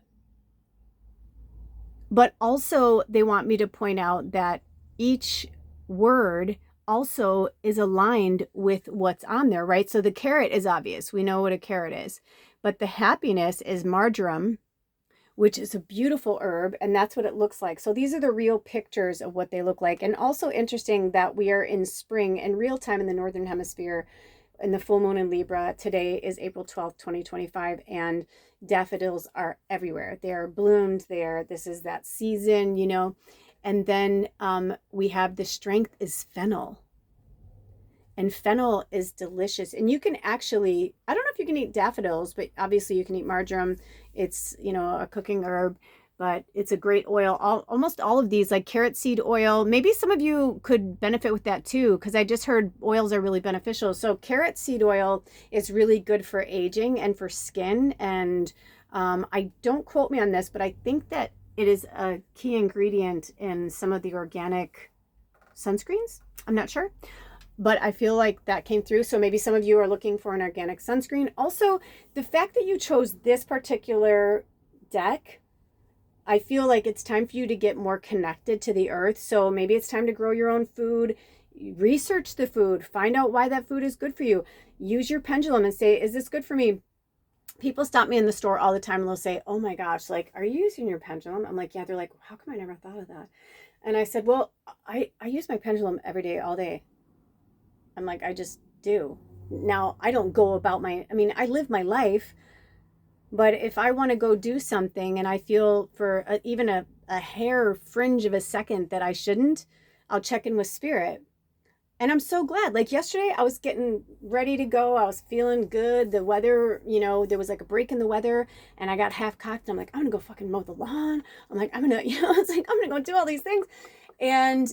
But also they want me to point out that each word also is aligned with what's on there, right? So the carrot is obvious. We know what a carrot is. But the happiness is marjoram, which is a beautiful herb, and that's what it looks like. So these are the real pictures of what they look like. And also interesting that we are in spring in real time in the Northern Hemisphere, in the full moon in Libra. Today is April 12th, 2025, and daffodils are everywhere. They are bloomed there. This is that season, And then we have the strength is fennel. And fennel is delicious. And you can actually, I don't know if you can eat daffodils, but obviously you can eat marjoram. It's, a cooking herb, but it's a great oil. Almost all of these, like carrot seed oil, maybe some of you could benefit with that too, because I just heard oils are really beneficial. So carrot seed oil is really good for aging and for skin. And I don't quote me on this, but I think that it is a key ingredient in some of the organic sunscreens. I'm not sure. But I feel like that came through. So maybe some of you are looking for an organic sunscreen. Also, the fact that you chose this particular deck, I feel like it's time for you to get more connected to the earth. So maybe it's time to grow your own food, research the food, find out why that food is good for you. Use your pendulum and say, is this good for me? People stop me in the store all the time and they'll say, oh my gosh, like, are you using your pendulum? I'm like, yeah. They're like, how come I never thought of that? And I said, well, I use my pendulum every day, all day. I'm like, I just do. Now, I don't go about I live my life, but if I want to go do something and I feel for even a hair fringe of a second that I shouldn't, I'll check in with spirit. And I'm so glad. Like yesterday, I was getting ready to go. I was feeling good. The weather, there was like a break in the weather and I got half cocked. I'm like, I'm going to go fucking mow the lawn. I'm like, I'm going to, it's like, I'm going to go do all these things. And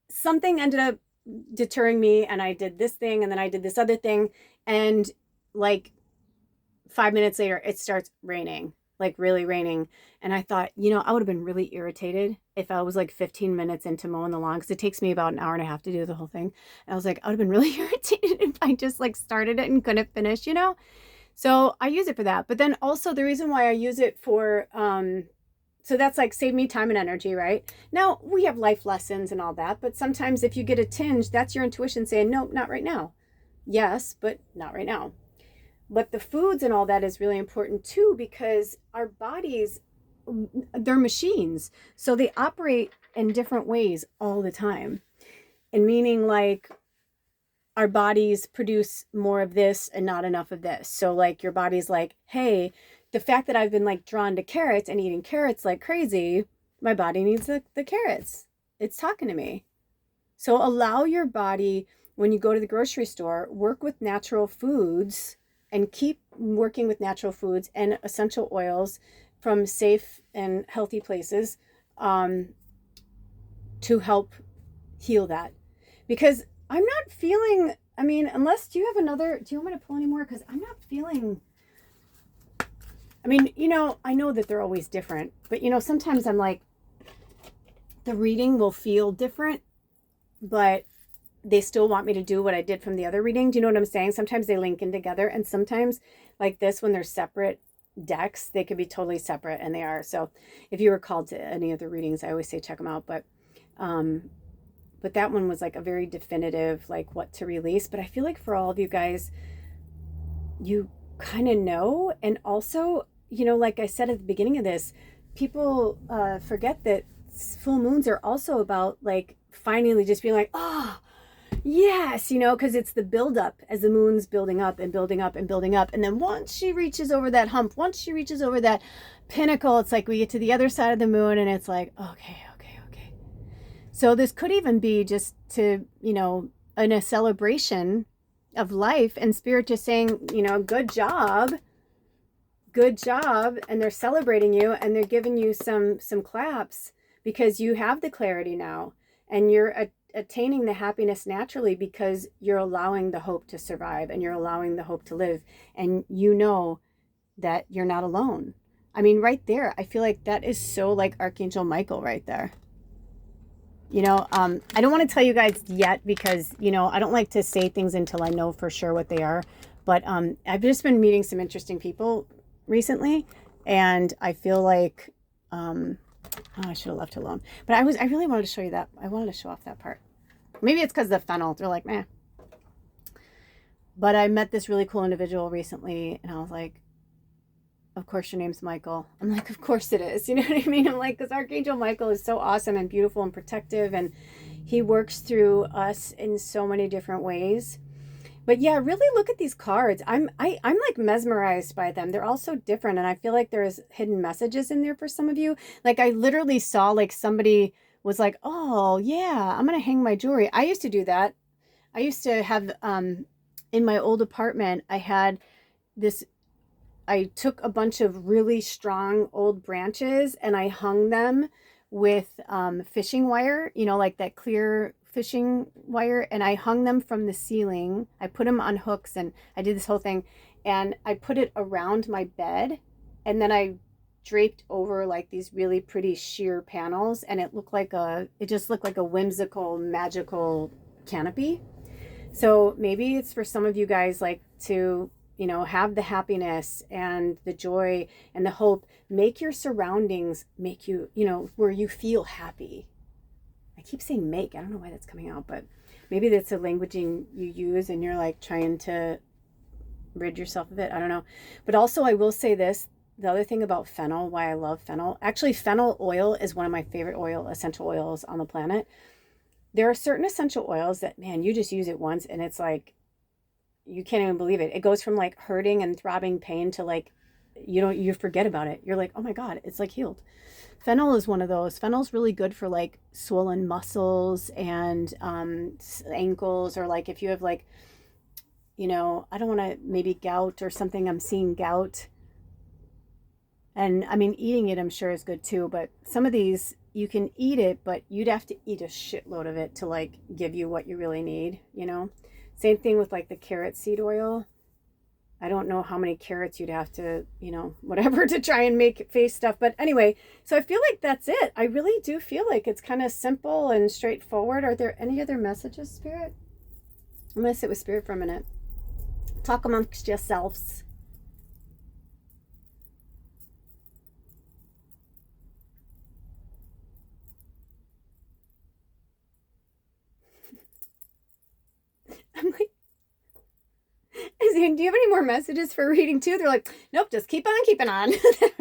something ended up deterring me, and I did this thing and then I did this other thing, and like 5 minutes later it starts raining, like really raining. And I thought, I would have been really irritated if I was like 15 minutes into mowing the lawn, because it takes me about an hour and a half to do the whole thing. And I was like, I would have been really irritated if I just like started it and couldn't finish, So I use it for that. But then also the reason why I use it for so that's like save me time and energy, right? Now, we have life lessons and all that, but sometimes if you get a tinge, that's your intuition saying, nope, not right now. Yes, but not right now. But the foods and all that is really important too, because our bodies, they're machines. So they operate in different ways all the time. And meaning like our bodies produce more of this and not enough of this. So like your body's like, hey, the fact that I've been like drawn to carrots and eating carrots like crazy, my body needs the carrots. It's talking to me. So allow your body, when you go to the grocery store, work with natural foods and keep working with natural foods and essential oils from safe and healthy places to help heal that. Because I'm not feeling, unless, do you want me to pull any more? Because I'm not feeling, I know that they're always different, but sometimes I'm like, the reading will feel different, but they still want me to do what I did from the other reading. Do you know what I'm saying? Sometimes they link in together, and sometimes like this, when they're separate decks, they could be totally separate, and they are. So if you were called to any of the readings, I always say check them out. But that one was like a very definitive, like what to release. But I feel like for all of you guys, you kind of know. And also, like I said at the beginning of this, people forget that full moons are also about like finally just being like, oh, Yes, you know, because it's the buildup as the moon's building up and building up and building up. And then once she reaches over that hump, once she reaches over that pinnacle, it's like we get to the other side of the moon and it's like, okay, okay, okay. So this could even be just to, you know, in a celebration of life and spirit just saying, you know, good job, good job. And they're celebrating you and they're giving you some claps because you have the clarity now and you're attaining the happiness naturally because you're allowing the hope to survive and you're allowing the hope to live. And you know that you're not alone. I mean, right there, I feel like that is so like Archangel Michael right there. You know, I don't want to tell you guys yet because, you know, I don't like to say things until I know for sure what they are. But I've just been meeting some interesting people recently. And I feel like, oh, I should have left it alone. But I really wanted to show you that. I wanted to show off that part. Maybe it's because of the fennel. They're like, meh. But I met this really cool individual recently. And I was like, of course your name's Michael. I'm like, of course it is. You know what I mean? I'm like, because Archangel Michael is so awesome and beautiful and protective. And he works through us in so many different ways. But yeah, really look at these cards. I'm like mesmerized by them. They're all so different. And I feel like there's hidden messages in there for some of you. Like I literally saw like somebody was like, oh yeah, I'm going to hang my jewelry. I used to do that. I used to have, in my old apartment, I had this, I took a bunch of really strong old branches and I hung them with fishing wire, you know, like that clear fishing wire. And I hung them from the ceiling. I put them on hooks and I did this whole thing. And I put it around my bed. And then I draped over like these really pretty sheer panels. And it just looked like a whimsical, magical canopy. So maybe it's for some of you guys like to, you know, have the happiness and the joy and the hope. Make your surroundings make you, you know, where you feel happy. I keep saying make. I don't know why that's coming out, but maybe that's a languaging you use and you're like trying to rid yourself of it. I don't know. But also I will say this, the other thing about fennel, why I love fennel. Actually, fennel oil is one of my favorite essential oils on the planet. There are certain essential oils that, man, you just use it once and it's like, you can't even believe it. It goes from like hurting and throbbing pain to like, you forget about it. You're like, oh my God, it's like healed. Fennel is one of those. Fennel's really good for like swollen muscles and ankles, or like if you have like, you know, I don't want to, maybe gout or something. I'm seeing gout. And I mean, eating it, I'm sure is good too. But some of these, you can eat it, but you'd have to eat a shitload of it to like give you what you really need, you know? Same thing with like the carrot seed oil. I don't know how many carrots you'd have to, you know, whatever to try and make face stuff. But anyway, so I feel like that's it. I really do feel like it's kind of simple and straightforward. Are there any other messages, Spirit? I'm going to sit with Spirit for a minute. Talk amongst yourselves. I'm like, do you have any more messages for reading too? They're like, nope, just keep on keeping on.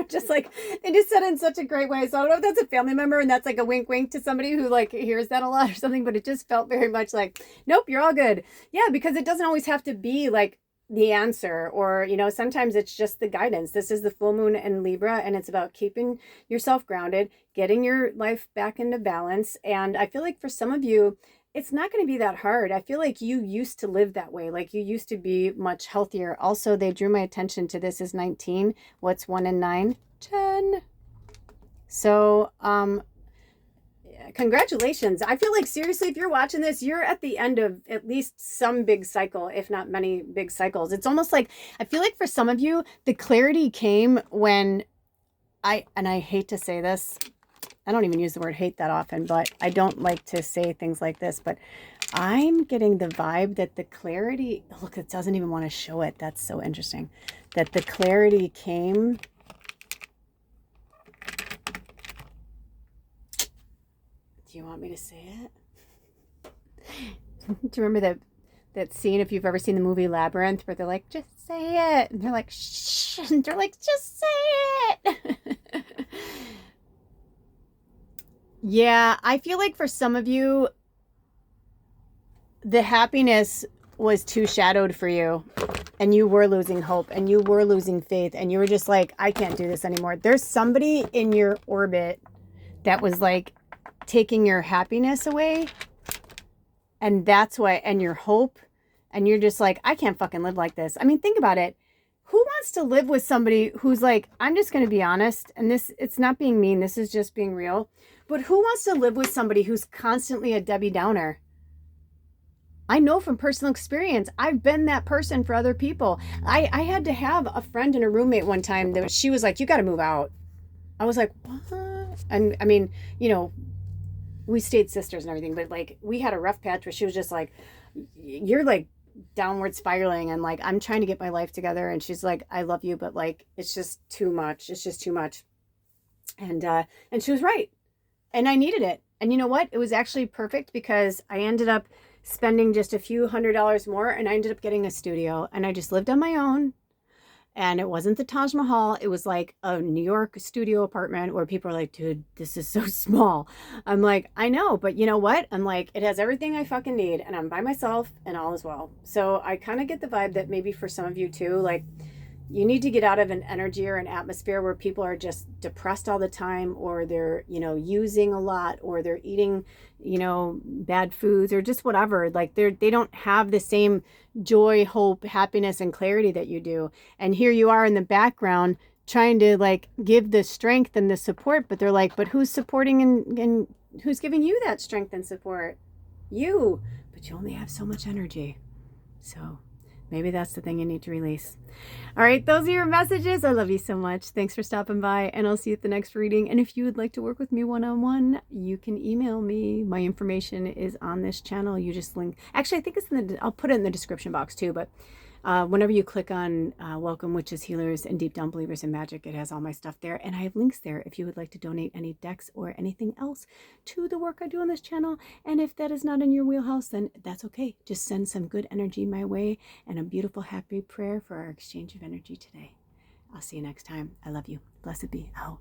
Just like, they just said it in such a great way. So I don't know if that's a family member and that's like a wink wink to somebody who like hears that a lot or something, but it just felt very much like, nope, you're all good. Yeah, because it doesn't always have to be like the answer, or, you know, sometimes it's just the guidance. This is the full moon in Libra and it's about keeping yourself grounded, getting your life back into balance. And I feel like for some of you, it's not going to be that hard. I feel like you used to live that way. Like you used to be much healthier. Also, they drew my attention to this is 19. What's 1 and 9? 10. So, congratulations. I feel like seriously, if you're watching this, you're at the end of at least some big cycle, if not many big cycles. It's almost like, I feel like for some of you, the clarity came when and I hate to say this, I don't even use the word hate that often, but I don't like to say things like this, but I'm getting the vibe that the clarity, look, it doesn't even want to show it. That's so interesting. That the clarity came. Do you want me to say it? Do you remember that scene, if you've ever seen the movie Labyrinth, where they're like, just say it. And they're like, shh. And they're like, just say it. Yeah, I feel like for some of you, the happiness was too shadowed for you, and you were losing hope, and you were losing faith, and you were just like, I can't do this anymore. There's somebody in your orbit that was like taking your happiness away, and that's why, and your hope, and you're just like, I can't fucking live like this. I mean, think about it. Who wants to live with somebody who's like, I'm just going to be honest, and this, it's not being mean, this is just being real, but who wants to live with somebody who's constantly a Debbie Downer? I know from personal experience, I've been that person for other people. I had to have a friend and a roommate one time that she was like, you got to move out. I was like, what? And I mean, you know, we stayed sisters and everything, but like we had a rough patch where she was just like, you're like downward spiraling, and like, I'm trying to get my life together. And she's like, I love you, but like, it's just too much. It's just too much. And she was right. And I needed it. And you know what? It was actually perfect because I ended up spending just a few $100s more, and I ended up getting a studio, and I just lived on my own. And it wasn't the Taj Mahal. It was like a New York studio apartment where people are like, dude, this is so small. I'm like, I know, but you know what? I'm like, it has everything I fucking need, and I'm by myself, and all is well. So I kind of get the vibe that maybe for some of you too, like, you need to get out of an energy or an atmosphere where people are just depressed all the time, or they're, you know, using a lot, or they're eating, you know, bad foods, or just whatever. Like they don't have the same joy, hope, happiness, and clarity that you do. And here you are in the background trying to like give the strength and the support, but they're like, but who's supporting and who's giving you that strength and support? You. But you only have so much energy. So maybe that's the thing you need to release. All right, those are your messages. I love you so much. Thanks for stopping by, and I'll see you at the next reading. And if you would like to work with me one-on-one, you can email me. My information is on this channel. You just link. Actually, I think it's in the, I'll put it in the description box too, but whenever you click on Welcome Witches, Healers, and Deep Down Believers in Magic, it has all my stuff there. And I have links there if you would like to donate any decks or anything else to the work I do on this channel. And if that is not in your wheelhouse, then that's okay. Just send some good energy my way and a beautiful, happy prayer for our exchange of energy today. I'll see you next time. I love you. Blessed be. Oh.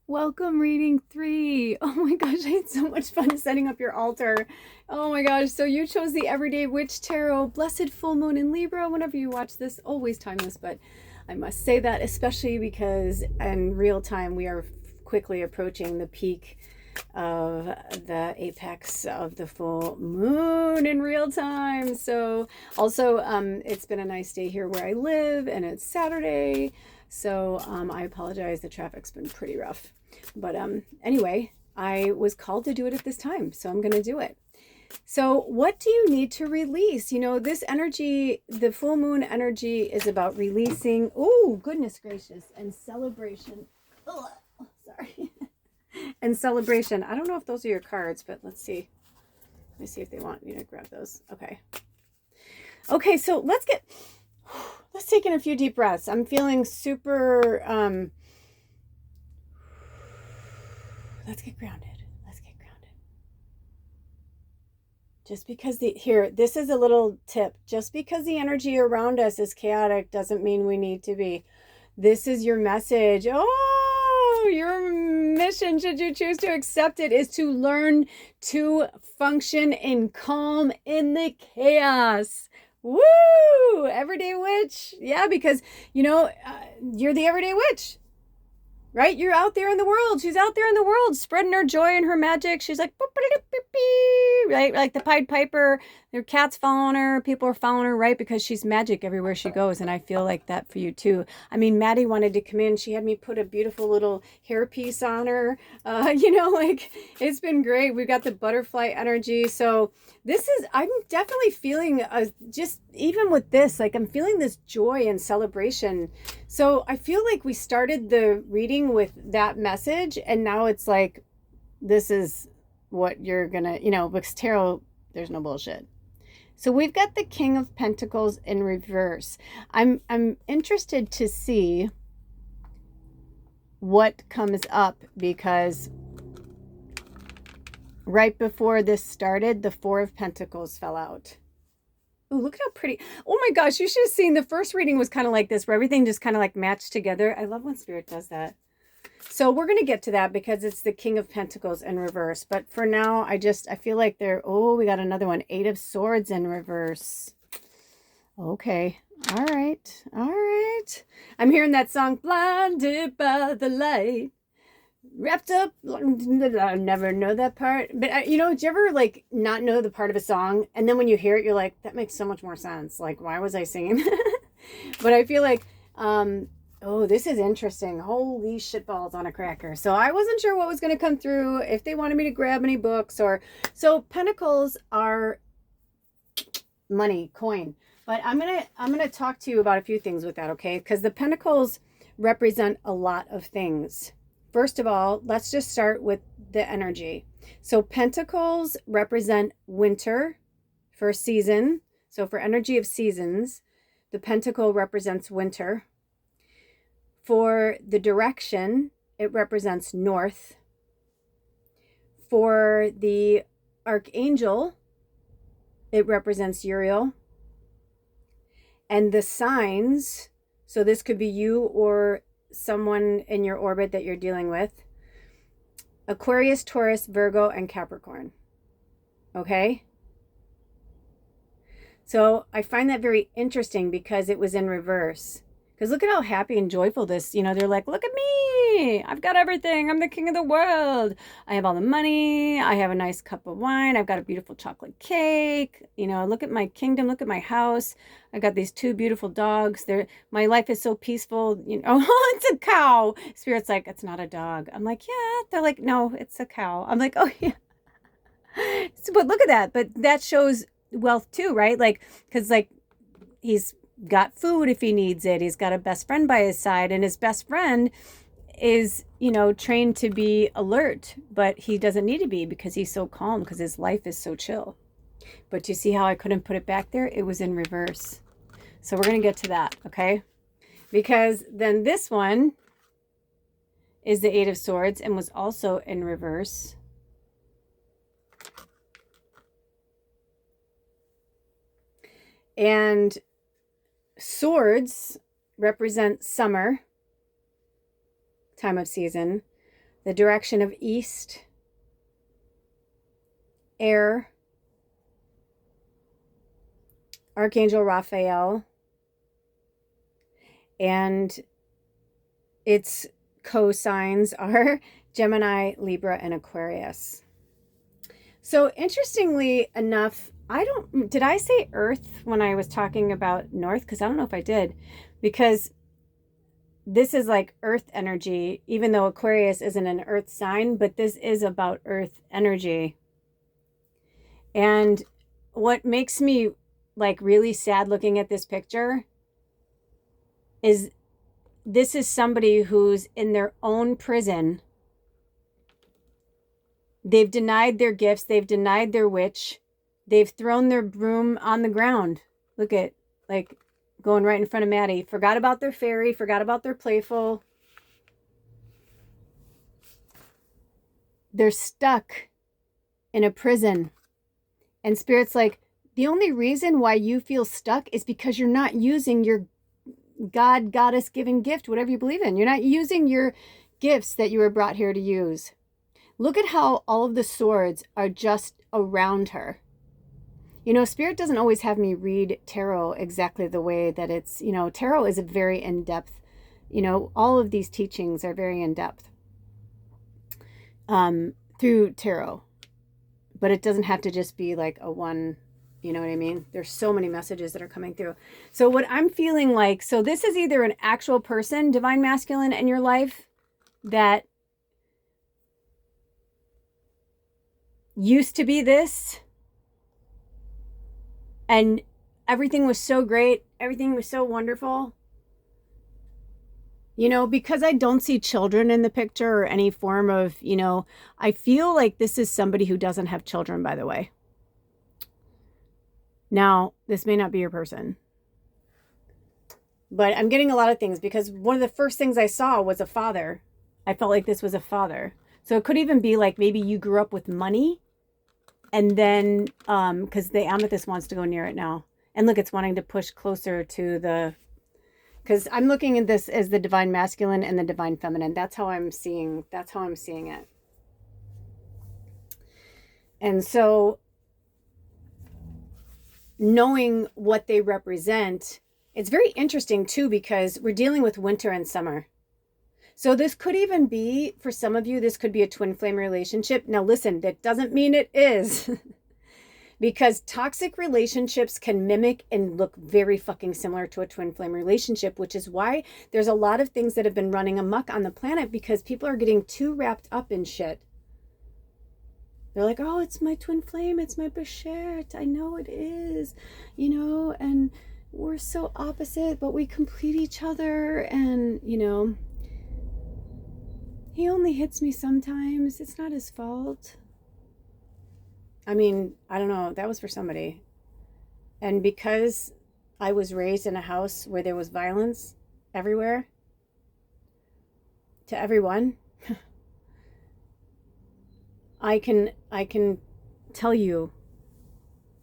Welcome, reading 3. Oh my gosh, I had so much fun setting up your altar. Oh my gosh, so you chose the Everyday Witch Tarot, Blessed Full Moon in Libra. Whenever you watch this, always timeless, but I must say that especially because in real time we are quickly approaching the peak of the apex of the full moon in real time. So also it's been a nice day here where I live, and it's Saturday. So I apologize, the traffic's been pretty rough. But anyway, I was called to do it at this time, so I'm going to do it. So what do you need to release? You know, this energy, the full moon energy, is about releasing, oh, goodness gracious, and celebration. Oh, sorry. And celebration. I don't know if those are your cards, but let's see. Let me see if they want me to grab those. Okay. Okay, so let's take in a few deep breaths. I'm feeling super, let's get grounded. Let's get grounded. Just because this is a little tip. Just because the energy around us is chaotic doesn't mean we need to be. This is your message. Oh, your mission, should you choose to accept it, is to learn to function in calm in the chaos. Woo! Everyday witch. Yeah, because, you know, you're the everyday witch. Right? You're out there in the world. She's out there in the world spreading her joy and her magic. She's like, right? Like the Pied Piper, their cats following her. People are following her, right? Because she's magic everywhere she goes. And I feel like that for you too. I mean, Maddie wanted to come in. She had me put a beautiful little hairpiece on her. You know, like, it's been great. We've got the butterfly energy. So I'm definitely feeling just even with this, like I'm feeling this joy and celebration. So I feel like we started the reading with that message, and now it's like, this is what you're gonna, you know, because tarot, there's no bullshit. So we've got the King of Pentacles in reverse. I'm interested to see what comes up, because right before this started, the Four of Pentacles fell out. Oh, look at how pretty. Oh my gosh, you should have seen the first reading was kind of like this, where everything just kind of like matched together. I love when Spirit does that. So we're going to get to that because it's the King of Pentacles in reverse. But for now, I feel like oh, we got another one. 8 of Swords in reverse. Okay. All right. All right. I'm hearing that song, Blinded by the Light. Wrapped up. I never know that part. But, you know, do you ever, like, not know the part of a song? And then when you hear it, you're like, that makes so much more sense. Like, why was I singing? But I feel like, oh, this is interesting. Holy shitballs on a cracker. So I wasn't sure what was going to come through, if they wanted me to grab any books or... So pentacles are money, coin. But I'm gonna talk to you about a few things with that, okay? Because the pentacles represent a lot of things. First of all, let's just start with the energy. So pentacles represent winter for season. So for energy of seasons, the pentacle represents winter. For the direction, it represents north. For the archangel, it represents Uriel. And the signs, so this could be you or someone in your orbit that you're dealing with: Aquarius, Taurus, Virgo, and Capricorn. Okay? So I find that very interesting because it was in reverse. Because look at how happy and joyful this, you know, they're like, look at me. I've got everything. I'm the king of the world. I have all the money. I have a nice cup of wine. I've got a beautiful chocolate cake. You know, look at my kingdom. Look at my house. I've got these 2 beautiful dogs. My life is so peaceful. You know, oh, it's a cow. Spirit's like, it's not a dog. I'm like, yeah. They're like, no, it's a cow. I'm like, oh, yeah. So, but look at that. But that shows wealth too, right? Like, because like he's got food if he needs it. He's got a best friend by his side, and his best friend is, you know, trained to be alert, but he doesn't need to be because he's so calm, because his life is so chill. But you see how I couldn't put it back there? It was in reverse. So we're going to get to that, okay? Because then this one is the 8 of Swords and was also in reverse. And swords represent summer, time of season, the direction of east, air, Archangel Raphael, and its co-signs are Gemini, Libra, and Aquarius. So interestingly enough, did I say Earth when I was talking about North? Because I don't know if I did, because this is like Earth energy, even though Aquarius isn't an Earth sign, but this is about Earth energy. And what makes me like really sad looking at this picture is this is somebody who's in their own prison. They've denied their gifts. They've denied their witch. They've thrown their broom on the ground. Look at, like, going right in front of Maddie. Forgot about their fairy. Forgot about their playful. They're stuck in a prison. And Spirit's like, the only reason why you feel stuck is because you're not using your God, goddess given gift, whatever you believe in. You're not using your gifts that you were brought here to use. Look at how all of the swords are just around her. You know, Spirit doesn't always have me read tarot exactly the way that it's, you know, tarot is a very in-depth, you know, all of these teachings are very in-depth through tarot. But it doesn't have to just be like a one, you know what I mean? There's so many messages that are coming through. So what I'm feeling like, so this is either an actual person, divine masculine, in your life that used to be this, and everything was so great, everything was so wonderful. You know, because I don't see children in the picture or any form of, you know, I feel like this is somebody who doesn't have children, by the way. Now, this may not be your person, but I'm getting a lot of things because one of the first things I saw was a father. I felt like this was a father. So it could even be like maybe you grew up with money, and then, because the amethyst wants to go near it now. And look, it's wanting to push closer to the, Because I'm looking at this as the divine masculine and the divine feminine. That's how I'm seeing it. And so knowing what they represent, it's very interesting too, because we're dealing with winter and summer. So this could even be, for some of you, this could be a twin flame relationship. Now listen, that doesn't mean it is. Because toxic relationships can mimic and look very fucking similar to a twin flame relationship, which is why there's a lot of things that have been running amok on the planet, because people are getting too wrapped up in shit. They're like, oh, it's my twin flame, it's my Bashert, I know it is, you know, and we're so opposite, but we complete each other, and, you know, he only hits me sometimes, it's not his fault. I mean, I don't know, that was for somebody. And because I was raised in a house where there was violence everywhere, to everyone, I can tell you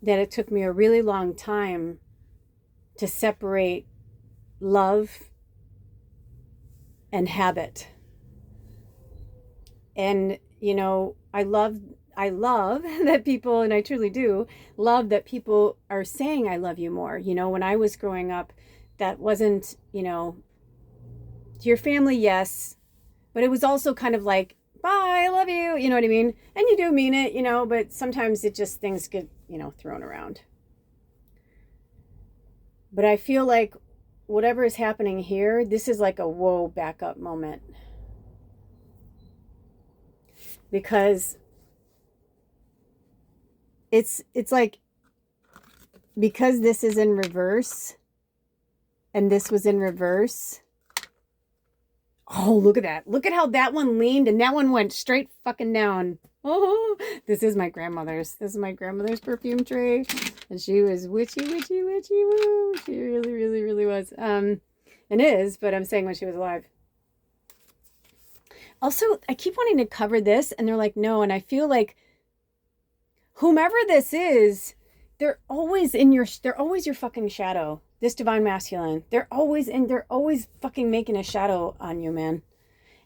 that it took me a really long time to separate love and habit. And, you know, I love that people, and I truly do love that people are saying I love you more. You know, when I was growing up, that wasn't, you know, to your family, yes, but it was also kind of like, bye, I love you, you know what I mean? And you do mean it, you know, but sometimes it just, things get, you know, thrown around. But I feel like whatever is happening here, this is like a whoa, back up moment. Because it's like, because this is in reverse and this was in reverse. Oh, look at that. Look at how that one leaned and that one went straight fucking down. Oh, this is my grandmother's. This is my grandmother's perfume tray. And she was witchy, witchy, witchy, woo. She really, really, really was. And is, but I'm saying when she was alive. Also, I keep wanting to cover this and they're like, no. And I feel like whomever this is, they're always your fucking shadow. This divine masculine. They're always fucking making a shadow on you, man.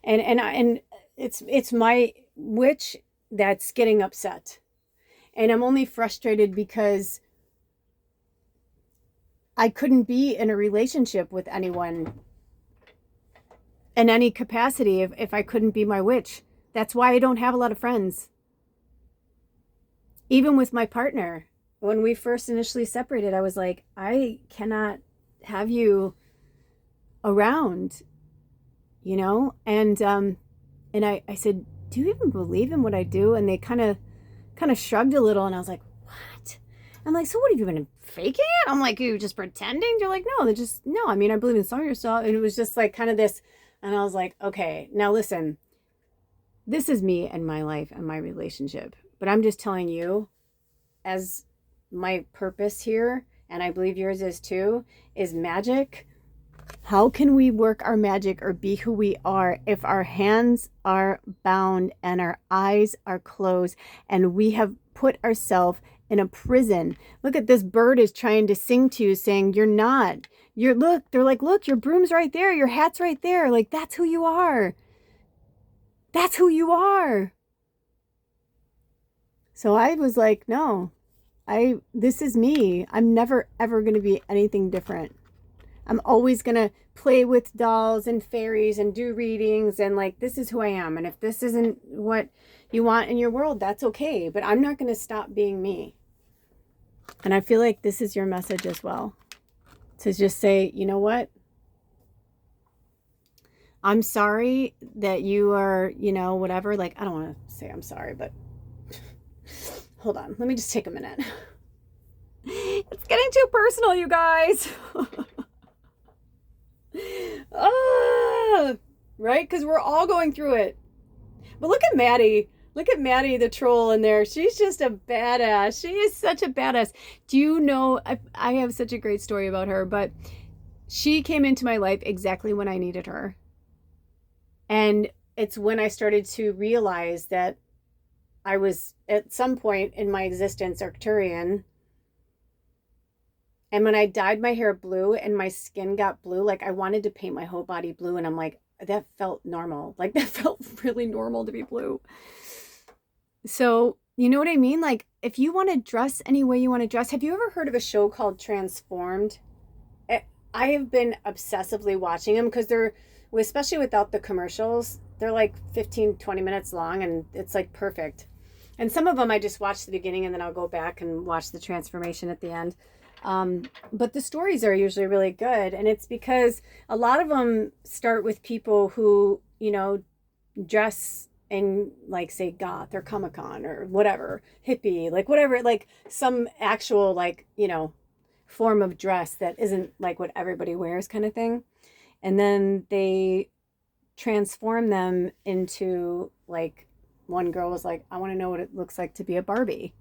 And it's my witch that's getting upset. And I'm only frustrated because I couldn't be in a relationship with anyone in any capacity if I couldn't be my witch. That's why I don't have a lot of friends. Even with my partner, when we first initially separated, I was like, I cannot have you around, you know? And I said, do you even believe in what I do? And they kind of shrugged a little, and I was like, what? I'm like, so what, have you been faking it? I'm like, you just pretending? They're like, no, I mean, I believe in some yourself. And it was just like kind of this, and I was like, okay, now listen, this is me and my life and my relationship. But I'm just telling you, as my purpose here, and I believe yours is too, is magic. How can we work our magic or be who we are if our hands are bound and our eyes are closed and we have put ourselves in a prison? Look at this bird is trying to sing to you, saying you're not. They're like, look, your broom's right there, your hat's right there. Like, that's who you are. That's who you are. So I was like, no, this is me. I'm never, ever going to be anything different. I'm always going to play with dolls and fairies and do readings. And like, this is who I am. And if this isn't what you want in your world, that's okay. But I'm not going to stop being me. And I feel like this is your message as well. To just say, you know what? I'm sorry that you are, you know, whatever. Like, I don't want to say I'm sorry, but hold on. Let me just take a minute. It's getting too personal, you guys. Right? Because we're all going through it. But look at Maddie. Look at Maddie, the troll in there. She's just a badass. She is such a badass. Do you know, I have such a great story about her, but she came into my life exactly when I needed her. And it's when I started to realize that I was, at some point in my existence, Arcturian. And when I dyed my hair blue and my skin got blue, like I wanted to paint my whole body blue. And I'm like, that felt normal. Like that felt really normal to be blue. So, you know what I mean? Like if you want to dress any way you want to dress, have you ever heard of a show called Transformed? I have been obsessively watching them because they're, especially without the commercials, they're like 15, 20 minutes long and it's like perfect. And some of them I just watch the beginning and then I'll go back and watch the transformation at the end. But the stories are usually really good. And it's because a lot of them start with people who, you know, dress in like say goth or Comic-Con or whatever, hippie, like whatever, like some actual like, you know, form of dress that isn't like what everybody wears kind of thing. And then they transform them into like, one girl was like, I want to know what it looks like to be a Barbie.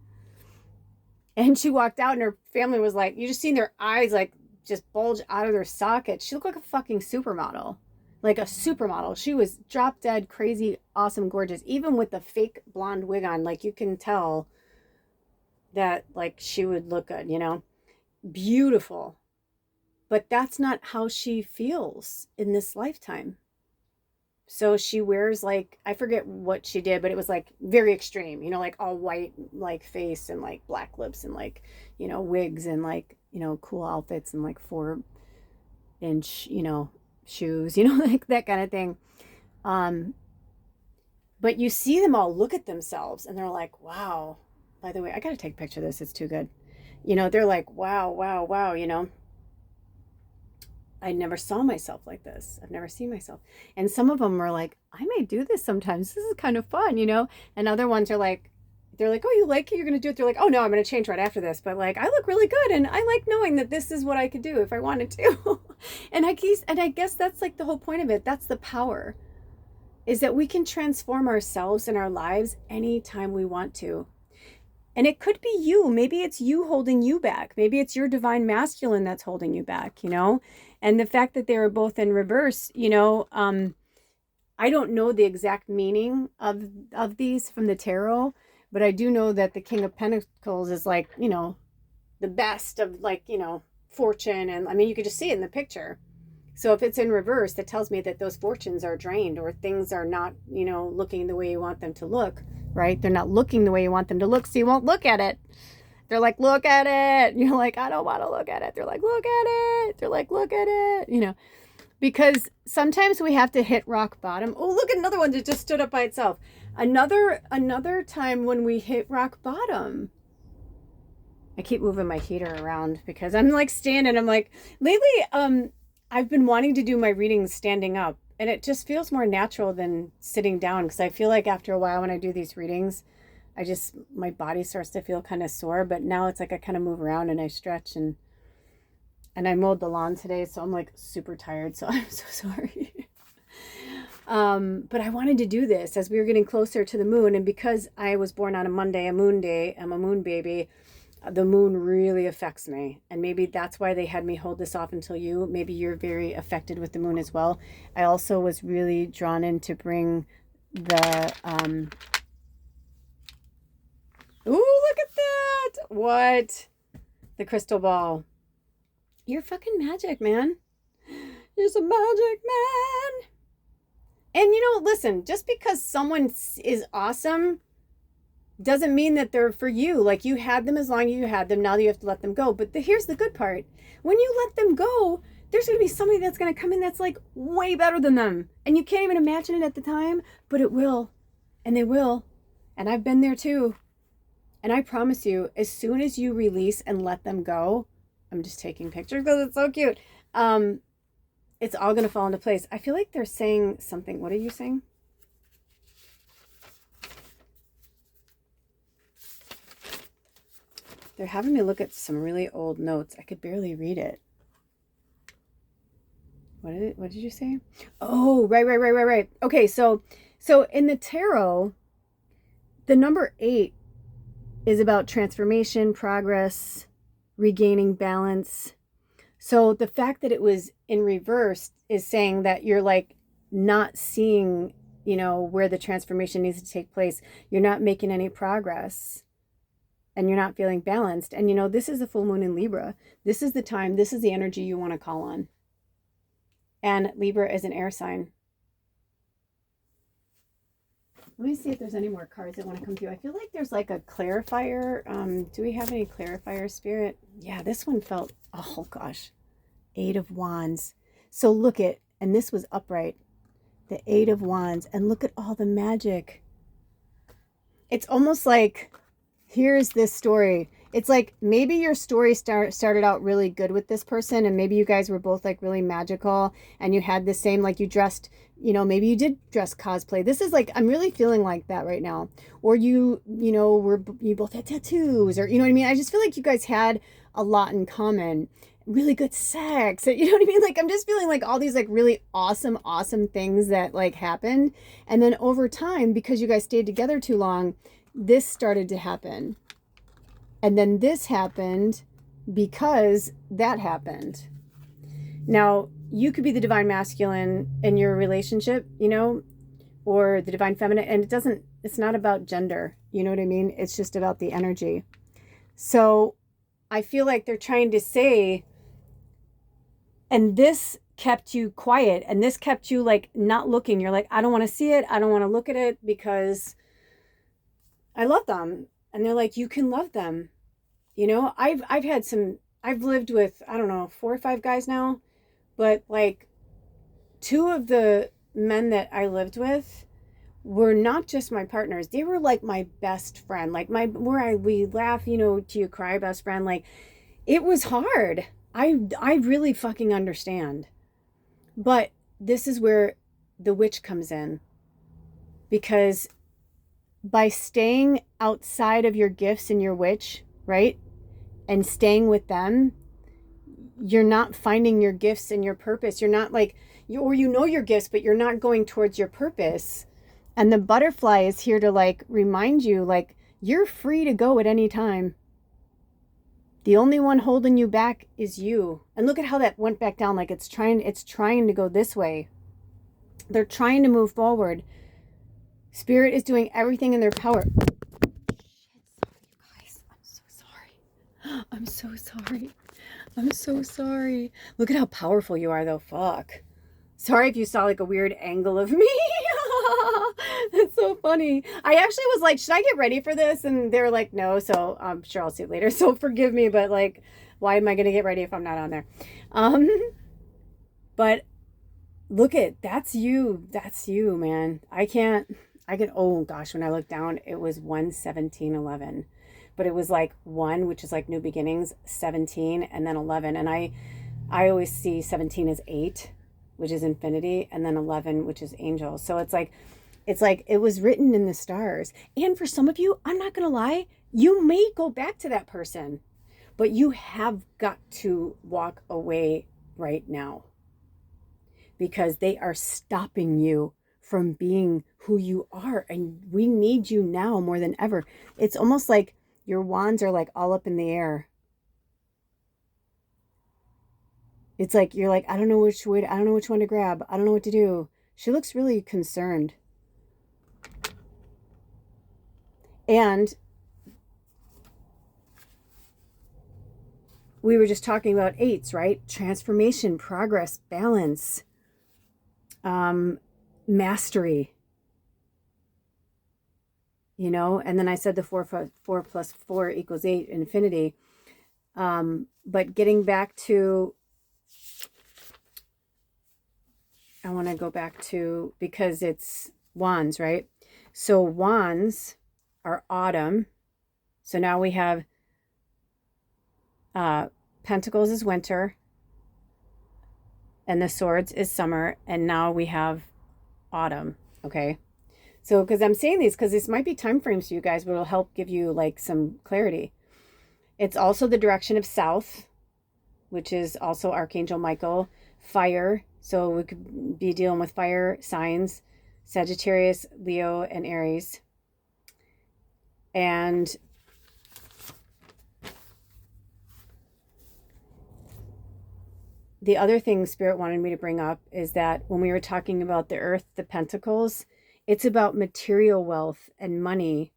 And she walked out and her family was like, you just seen their eyes like just bulge out of their sockets. She looked like a fucking supermodel. Like a supermodel. She was drop dead, crazy, awesome, gorgeous. Even with the fake blonde wig on, like you can tell that like she would look good, you know? Beautiful. But that's not how she feels in this lifetime. So she wears like, I forget what she did, but it was like very extreme, you know, like all white, like face and like black lips and like, you know, wigs and like, you know, cool outfits and like 4-inch, you know, shoes, you know, like that kind of thing. But you see them all look at themselves and they're like, wow, by the way, I got to take a picture of this. It's too good. You know, they're like, wow, wow, wow, you know. I never saw myself like this. I've never seen myself. And some of them are like, I may do this sometimes. This is kind of fun, you know? And other ones are like, they're like, oh, you like it? You're going to do it? They're like, oh, no, I'm going to change right after this. But like, I look really good. And I like knowing that this is what I could do if I wanted to. and I guess that's like the whole point of it. That's the power, is that we can transform ourselves and our lives anytime we want to. And it could be you. Maybe it's you holding you back. Maybe it's your divine masculine that's holding you back, you know? And the fact that they were both in reverse, you know, I don't know the exact meaning of these from the tarot, but I do know that the King of Pentacles is like, you know, the best of like, you know, fortune. And I mean, you could just see it in the picture. So if it's in reverse, that tells me that those fortunes are drained or things are not, you know, looking the way you want them to look, right? They're not looking the way you want them to look, so you won't look at it. They're like, look at it. And you're like, I don't want to look at it. They're like, look at it. They're like, look at it. You know, because sometimes we have to hit rock bottom. Oh, look at another one that just stood up by itself. Another time when we hit rock bottom. I keep moving my heater around because I'm like standing. I'm like, lately, I've been wanting to do my readings standing up, and it just feels more natural than sitting down, because I feel like after a while when I do these readings, my body starts to feel kind of sore. But now it's like I kind of move around and I stretch, and I mowed the lawn today, so I'm like super tired, so I'm so sorry. But I wanted to do this as we were getting closer to the moon, and because I was born on a Monday, a moon day, I'm a moon baby. The moon really affects me, and maybe that's why they had me hold this off until you. Maybe you're very affected with the moon as well. I also was really drawn in to bring the ooh, look at that. What? The crystal ball. You're fucking magic, man. You're a magic man. And you know, listen, just because someone is awesome doesn't mean that they're for you. Like, you had them as long as you had them. Now you have to let them go. But here's the good part. When you let them go, there's going to be somebody that's going to come in that's like way better than them. And you can't even imagine it at the time, but it will. And they will. And I've been there too. And I promise you, as soon as you release and let them go, I'm just taking pictures because it's so cute. It's all going to fall into place. I feel like they're saying something. What are you saying? They're having me look at some really old notes. I could barely read it. What did you say? Oh, right. Okay, so in the tarot, the number 8 is about transformation, progress, regaining balance. So the fact that it was in reverse is saying that you're like not seeing, you know, where the transformation needs to take place. You're not making any progress. and you're not feeling balanced. And you know, this is the full moon in Libra. This is the time, this is the energy you want to call on. And Libra is an air sign. Let me see if there's any more cards that want to come through. I feel like there's like a clarifier. Do we have any clarifier, Spirit? Yeah, this one felt, oh gosh, 8 of Wands. So look at, and this was upright, the 8 of Wands, and look at all the magic. It's almost like, here's this story. It's like maybe your story started out really good with this person, and maybe you guys were both like really magical, and you had the same, like you dressed, you know, maybe you did dress cosplay. This is like, I'm really feeling like that right now. Or you know, you both had tattoos, or you know what I mean? I just feel like you guys had a lot in common. Really good sex, you know what I mean? Like I'm just feeling like all these like really awesome things that like happened, and then over time, because you guys stayed together too long, this started to happen, and then this happened because that happened. Now you could be the divine masculine in your relationship, you know, or the divine feminine, and it's not about gender, you know what I mean? It's just about the energy. So I feel like they're trying to say, and this kept you quiet, and this kept you like not looking. You're like, I don't want to see it. I don't want to look at it because I love them. And they're like, you can love them. You know, I've lived with, I don't know, 4 or 5 guys now, but like 2 of the men that I lived with were not just my partners. They were like my best friend, like we laugh, you know, till you cry best friend. Like it was hard. I really fucking understand. But this is where the witch comes in. Because by staying outside of your gifts and your witch, right? And staying with them, you're not finding your gifts and your purpose. You're not like, or you know your gifts, but you're not going towards your purpose. And the butterfly is here to like remind you, like, you're free to go at any time. The only one holding you back is you. And look at how that went back down. Like it's trying to go this way. They're trying to move forward. Spirit is doing everything in their power. Shit, sorry, you guys. I'm so sorry. I'm so sorry. Look at how powerful you are though. Fuck. Sorry if you saw like a weird angle of me. That's so funny. I actually was like, should I get ready for this? And they were like, no. So I'm sure I'll see it later. So forgive me, but like, why am I going to get ready if I'm not on there? But look at, that's you, man. Oh gosh, when I look down, it was 1:17:11, but it was like 1, which is like new beginnings, 17, and then 11. And I always see 17 as 8, which is infinity, and then 11, which is angel. So it's like it was written in the stars. And for some of you, I'm not going to lie, you may go back to that person, but you have got to walk away right now because they are stopping you from being who you are. And we need you now more than ever. It's almost like your wands are like all up in the air. It's like, you're like, I don't know which one to grab. I don't know what to do. She looks really concerned. And we were just talking about 8s, right? Transformation, progress, balance, mastery, you know? And then I said the 4 plus 4 equals 8, infinity. But getting back to, I want to go back to, because it's wands, right? So wands are autumn. So now we have pentacles is winter, and the swords is summer, and now we have autumn. Okay, so because I'm saying these because this might be time frames for you guys, but it'll help give you like some clarity. It's also the direction of south, which is also Archangel Michael. Fire, so we could be dealing with fire signs, Sagittarius, Leo, and Aries. And the other thing Spirit wanted me to bring up is that when we were talking about the earth, the pentacles, it's about material wealth and money,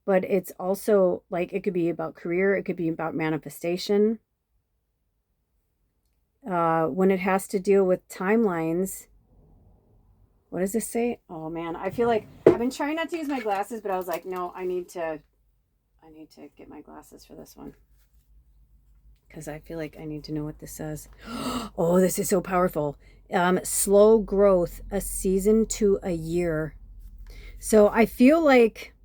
but it's also like it could be about career, it could be about manifestation. When it has to deal with timelines, what does this say? Oh man, I feel like I've been trying not to use my glasses, but I was like, no, I need to get my glasses for this one, because I feel like I need to know what this says. Oh, this is so powerful. Slow growth, a season to a year. So I feel like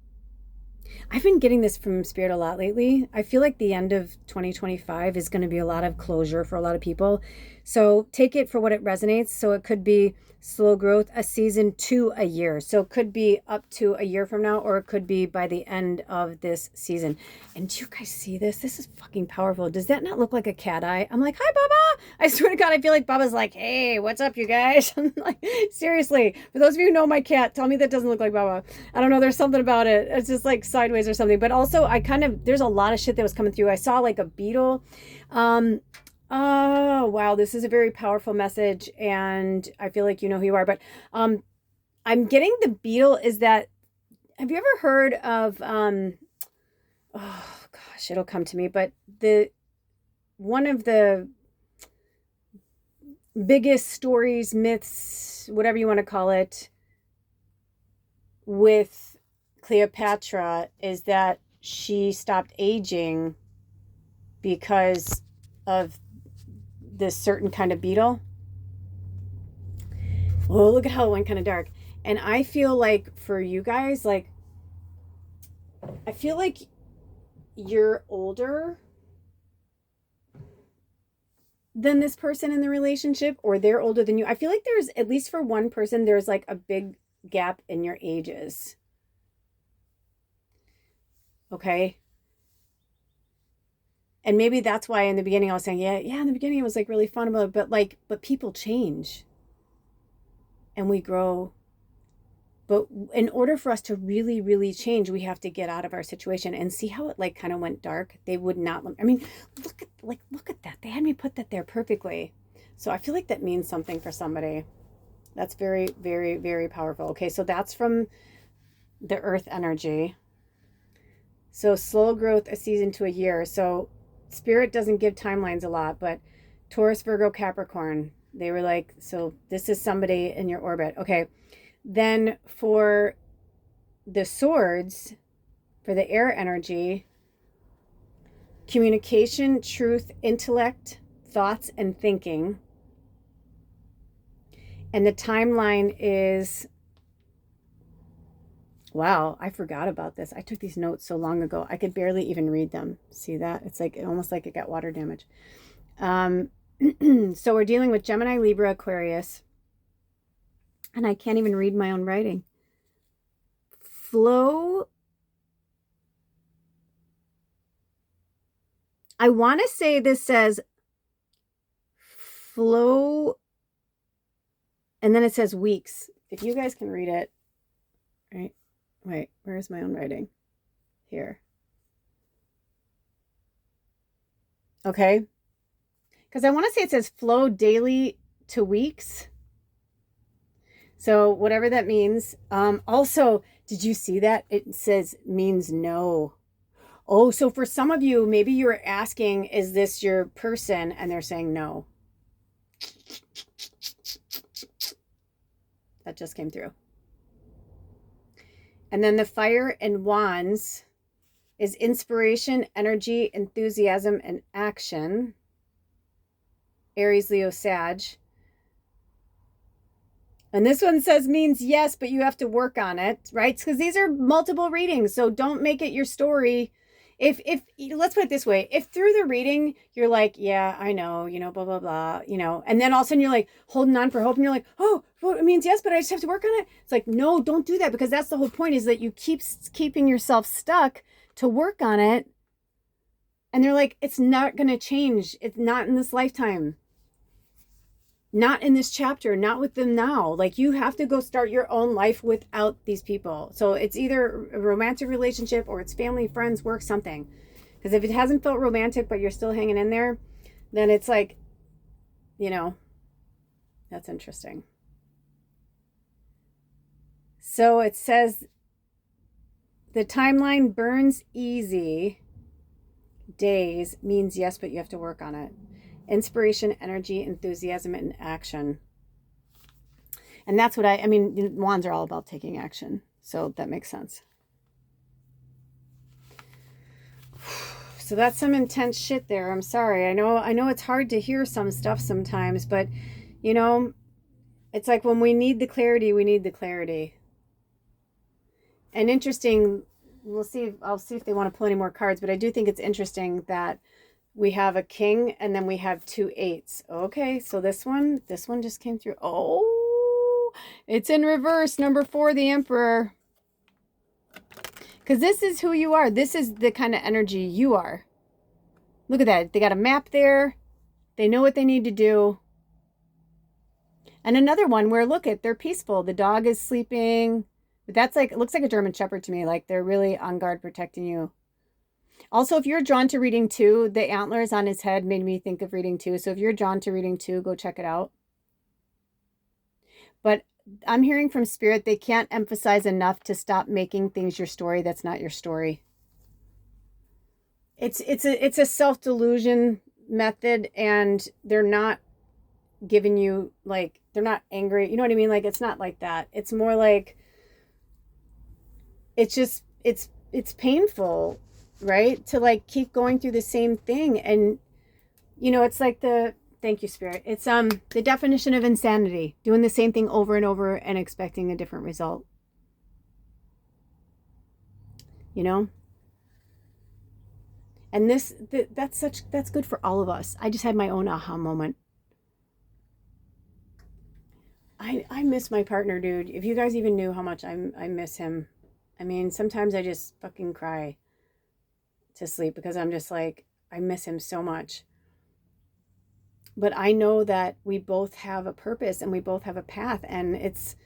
I've been getting this from Spirit a lot lately. I feel like the end of 2025 is going to be a lot of closure for a lot of people. So take it for what it resonates. So it could be slow growth, a season to a year. So it could be up to a year from now, or it could be by the end of this season. And do you guys see this? This is fucking powerful. Does that not look like a cat eye? I'm like, hi, Baba. I swear to God, I feel like Baba's like, hey, what's up, you guys? I'm like, seriously, for those of you who know my cat, tell me that doesn't look like Baba. I don't know. There's something about it. It's just like sideways or something. But also, there's a lot of shit that was coming through. I saw like a beetle. Oh, wow. This is a very powerful message. And I feel like you know who you are. But I'm getting the beetle is that, have you ever heard of, oh gosh, it'll come to me. But one of the biggest stories, myths, whatever you want to call it, with Cleopatra is that she stopped aging because of this certain kind of beetle. Oh, look at how it went kind of dark. And I feel like for you guys, like, I feel like you're older than this person in the relationship, or they're older than you. I feel like there's, at least for one person, there's like a big gap in your ages. Okay. And maybe that's why in the beginning I was saying, yeah, in the beginning it was like really fun about it, but people change and we grow. But in order for us to really, really change, we have to get out of our situation. And see how it like kind of went dark. They would not. I mean, look at that. They had me put that there perfectly. So I feel like that means something for somebody. That's very, very, very powerful. Okay, so that's from the Earth energy. So slow growth, a season to a year. So Spirit doesn't give timelines a lot, but Taurus, Virgo, Capricorn, they were like, so this is somebody in your orbit. Okay. Then for the swords, for the air energy, communication, truth, intellect, thoughts, and thinking. And the timeline is, wow, I forgot about this. I took these notes so long ago. I could barely even read them. See that? It's like almost like it got water damage. So we're dealing with Gemini, Libra, Aquarius. And I can't even read my own writing. Flow. I want to say this says flow. And then it says weeks. If you guys can read it. Right? Wait, where's my own writing? Here. Okay. Because I want to say it says flow daily to weeks. So whatever that means. Also, did you see that? It says means no. Oh, so for some of you, maybe you're asking, is this your person? And they're saying no. That just came through. And then the fire and wands is inspiration, energy, enthusiasm, and action. Aries, Leo, Sag. And this one says means yes, but you have to work on it, right? Because these are multiple readings. So don't make it your story. If let's put it this way, if through the reading you're like, yeah, I know, blah, blah, blah, and then all of a sudden you're like holding on for hope and you're like, oh, well, it means yes, but I just have to work on it. It's like, no, don't do that, because that's the whole point, is that you keep keeping yourself stuck to work on it. And they're like, it's not going to change. It's not in this lifetime. Not in this chapter, not with them now. Like, you have to go start your own life without these people. So it's either a romantic relationship or it's family, friends, work, something. Because if it hasn't felt romantic, but you're still hanging in there, then it's like, that's interesting. So it says the timeline burns easy days means yes, but you have to work on it. Inspiration, energy, enthusiasm, and action. And that's what I mean, wands are all about taking action. So that makes sense. So that's some intense shit there. I'm sorry. I know it's hard to hear some stuff sometimes, but you know, it's like when we need the clarity, we need the clarity. And interesting, I'll see if they want to pull any more cards, but I do think it's interesting that we have a king and then we have 2 8s. Okay, so this one just came through. Oh, it's in reverse. Number 4, the Emperor. Because this is who you are. This is the kind of energy you are. Look at that. They got a map there. They know what they need to do. And another one where, look at, they're peaceful. The dog is sleeping. But that's like, it looks like a German Shepherd to me. Like they're really on guard protecting you. Also, if you're drawn to reading 2, the antlers on his head made me think of reading 2. So if you're drawn to reading 2, go check it out. But I'm hearing from Spirit, they can't emphasize enough to stop making things your story that's not your story. It's a self-delusion method, and they're not giving you, like, they're not angry. You know what I mean? Like, it's not like that. It's more like, it's just, it's painful, right? To like keep going through the same thing. And, you know, it's like thank you, Spirit. It's the definition of insanity, doing the same thing over and over and expecting a different result. You know? And that's good for all of us. I just had my own aha moment. I miss my partner, dude. If you guys even knew how much I miss him. I mean, sometimes I just fucking cry to sleep because I'm just like, I miss him so much. But I know that we both have a purpose and we both have a path, and it's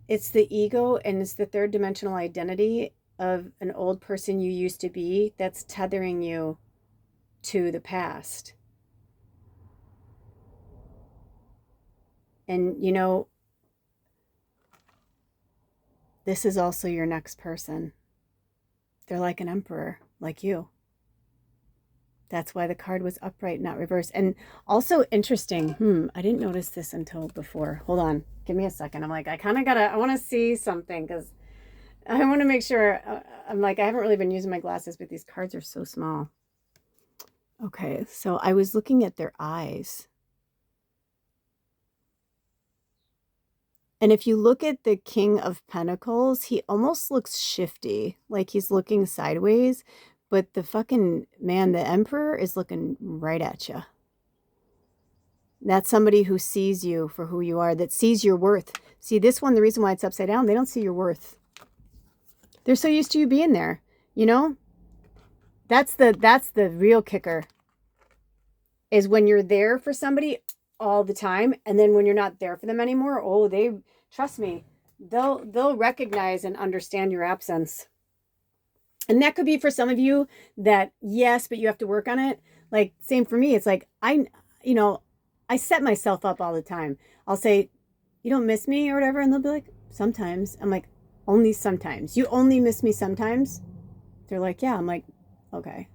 the ego and it's the third dimensional identity of an old person you used to be that's tethering you to the past. And, you know, this is also your next person. They're like an emperor, like you. That's why the card was upright, not reversed. And also interesting, I didn't notice this until before. Hold on, give me a second. I'm like, I want to see something because I want to make sure. I'm like, I haven't really been using my glasses, but these cards are so small. Okay, so I was looking at their eyes. And if you look at the King of Pentacles, he almost looks shifty, like he's looking sideways. But the fucking man, the Emperor, is looking right at you. That's somebody who sees you for who you are, that sees your worth. See, this one, the reason why it's upside down, they don't see your worth. They're so used to you being there, you know? That's the real kicker, is when you're there for somebody all the time, and then when you're not there for them anymore, oh, trust me, they'll recognize and understand your absence. And that could be for some of you that, yes, but you have to work on it. Like, same for me. It's like, I set myself up all the time. I'll say, you don't miss me or whatever. And they'll be like, sometimes. I'm like, only sometimes. You only miss me sometimes? They're like, yeah. I'm like, okay.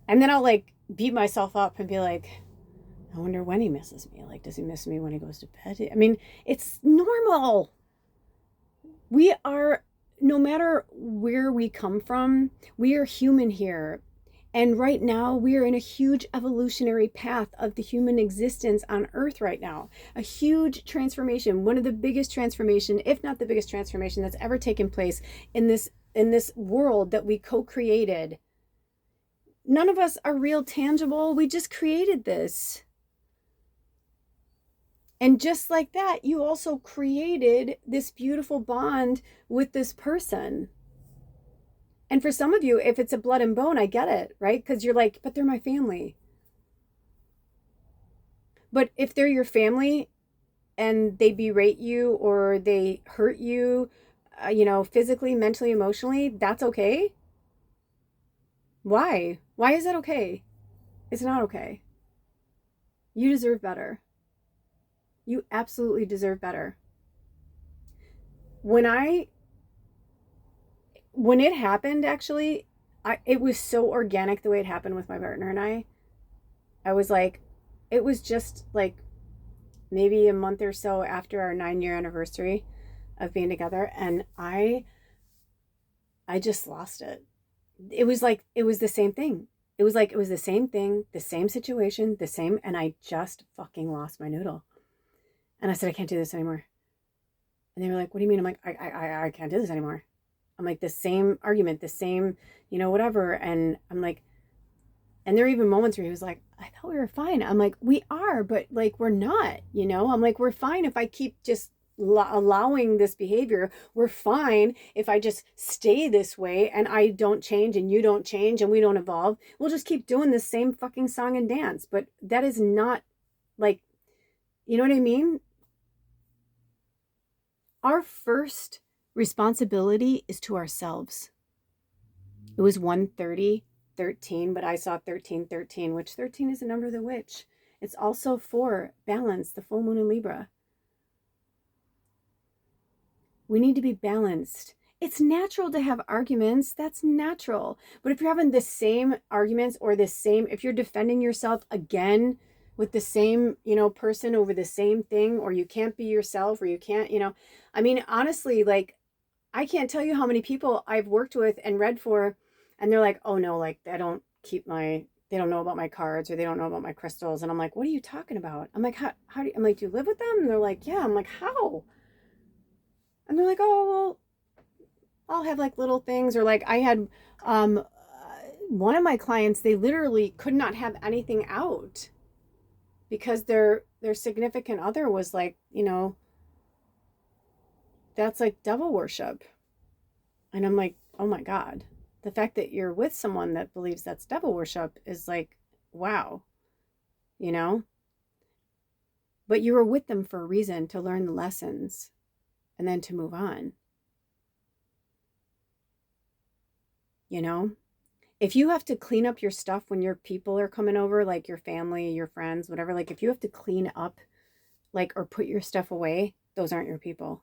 And then I'll like beat myself up and be like, I wonder when he misses me. Like, does he miss me when he goes to bed? I mean, it's normal. We are, no matter where we come from, we are human here. And right now, we are in a huge evolutionary path of the human existence on Earth right now. A huge transformation, one of the biggest transformation, if not the biggest transformation that's ever taken place in this world that we co-created. None of us are real tangible. We just created this. And just like that, you also created this beautiful bond with this person. And for some of you, if it's a blood and bone, I get it, right? Because you're like, but they're my family. But if they're your family and they berate you or they hurt you, physically, mentally, emotionally, that's okay. Why? Why is that okay? It's not okay. You deserve better. You absolutely deserve better. when it happened, actually, it was so organic the way it happened with my partner and I was like, it was just like maybe a month or so after our 9-year anniversary of being together, and I just lost it. It was like, it was the same thing. It was like, it was the same thing, the same situation, the same, and I just fucking lost my noodle. And I said, I can't do this anymore. And they were like, what do you mean? I'm like, I can't do this anymore. I'm like, the same argument, the same, whatever. And I'm like, and there were even moments where he was like, I thought we were fine. I'm like, we are, but like, we're not, I'm like, we're fine if I keep just allowing this behavior. We're fine if I just stay this way and I don't change and you don't change and we don't evolve. We'll just keep doing the same fucking song and dance. But that is not like, you know what I mean? Our first responsibility is to ourselves. It was 1:30:13, but I saw 13:13, which 13 is a number of the witch. It's also for balance, the full moon in Libra. We need to be balanced. It's natural to have arguments. That's natural. But if you're having the same arguments or if you're defending yourself again with the same, person over the same thing, or you can't be yourself, or you can't, I mean, honestly, like, I can't tell you how many people I've worked with and read for, and they're like, oh no, like, they don't know about my cards, or they don't know about my crystals. And I'm like, what are you talking about? I'm like, how do you, I'm like, do you live with them? And they're like, yeah. I'm like, how? And they're like, oh, well, I'll have like little things, or like I had one of my clients, they literally could not have anything out because their significant other was like, that's like devil worship. And I'm like, oh my God, the fact that you're with someone that believes that's devil worship is like, wow, but you were with them for a reason, to learn the lessons and then to move on. If you have to clean up your stuff when your people are coming over, like your family, your friends, whatever, like if you have to clean up, like, or put your stuff away, those aren't your people.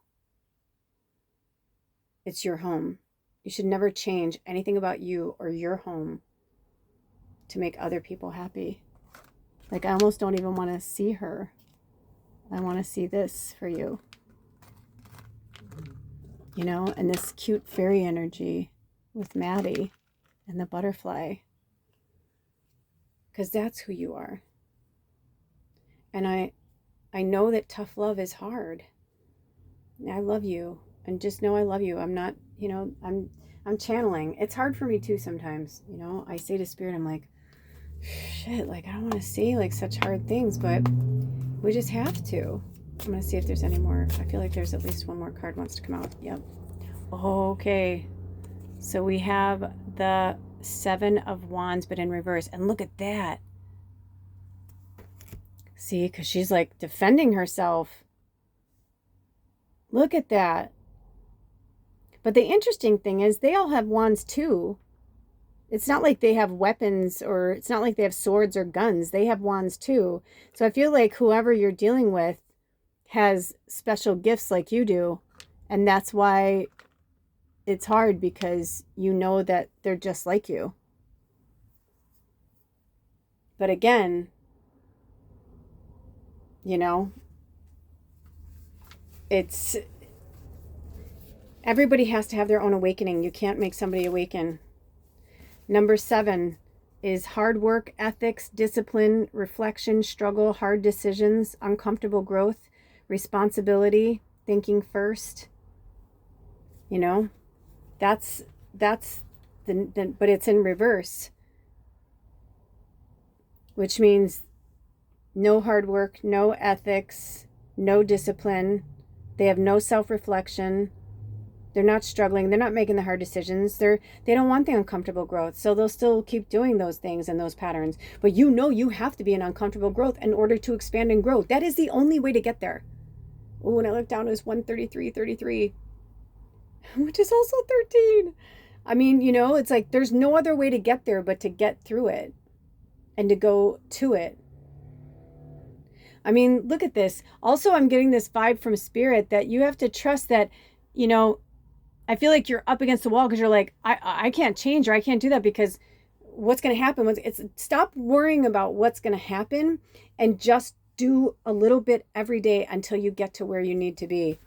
It's your home. You should never change anything about you or your home to make other people happy. Like, I almost don't even want to see her. I want to see this for you. And this cute fairy energy with Maddie and the butterfly. Because that's who you are. And I know that tough love is hard. I love you. And just know I love you. I'm not, I'm channeling. It's hard for me too sometimes. I say to Spirit, I'm like, shit, like, I don't want to say like such hard things, but we just have to. I'm going to see if there's any more. I feel like there's at least one more card wants to come out. Yep. Okay. So we have the 7 of Wands, but in reverse. And look at that. See, because she's like defending herself. Look at that. But the interesting thing is they all have wands too. It's not like they have weapons, or it's not like they have swords or guns. They have wands too. So I feel like whoever you're dealing with has special gifts like you do. And that's why it's hard, because you know that they're just like you. But again, it's, everybody has to have their own awakening. You can't make somebody awaken. Number 7 is hard work, ethics, discipline, reflection, struggle, hard decisions, uncomfortable growth, responsibility, thinking first. That's the but it's in reverse, which means no hard work, no ethics, no discipline. They have no self-reflection. They're not struggling. They're not making the hard decisions. They don't want the uncomfortable growth. So they'll still keep doing those things and those patterns. But you have to be in uncomfortable growth in order to expand and grow. That is the only way to get there. Oh, when I look down, it was 133:33, which is also 13. I mean, it's like there's no other way to get there but to get through it and to go to it. I mean, look at this. Also, I'm getting this vibe from Spirit that you have to trust that, you know, I feel like you're up against the wall because you're like, I can't change, or I can't do that because what's going to happen. It's stop worrying about what's going to happen and just do a little bit every day until you get to where you need to be.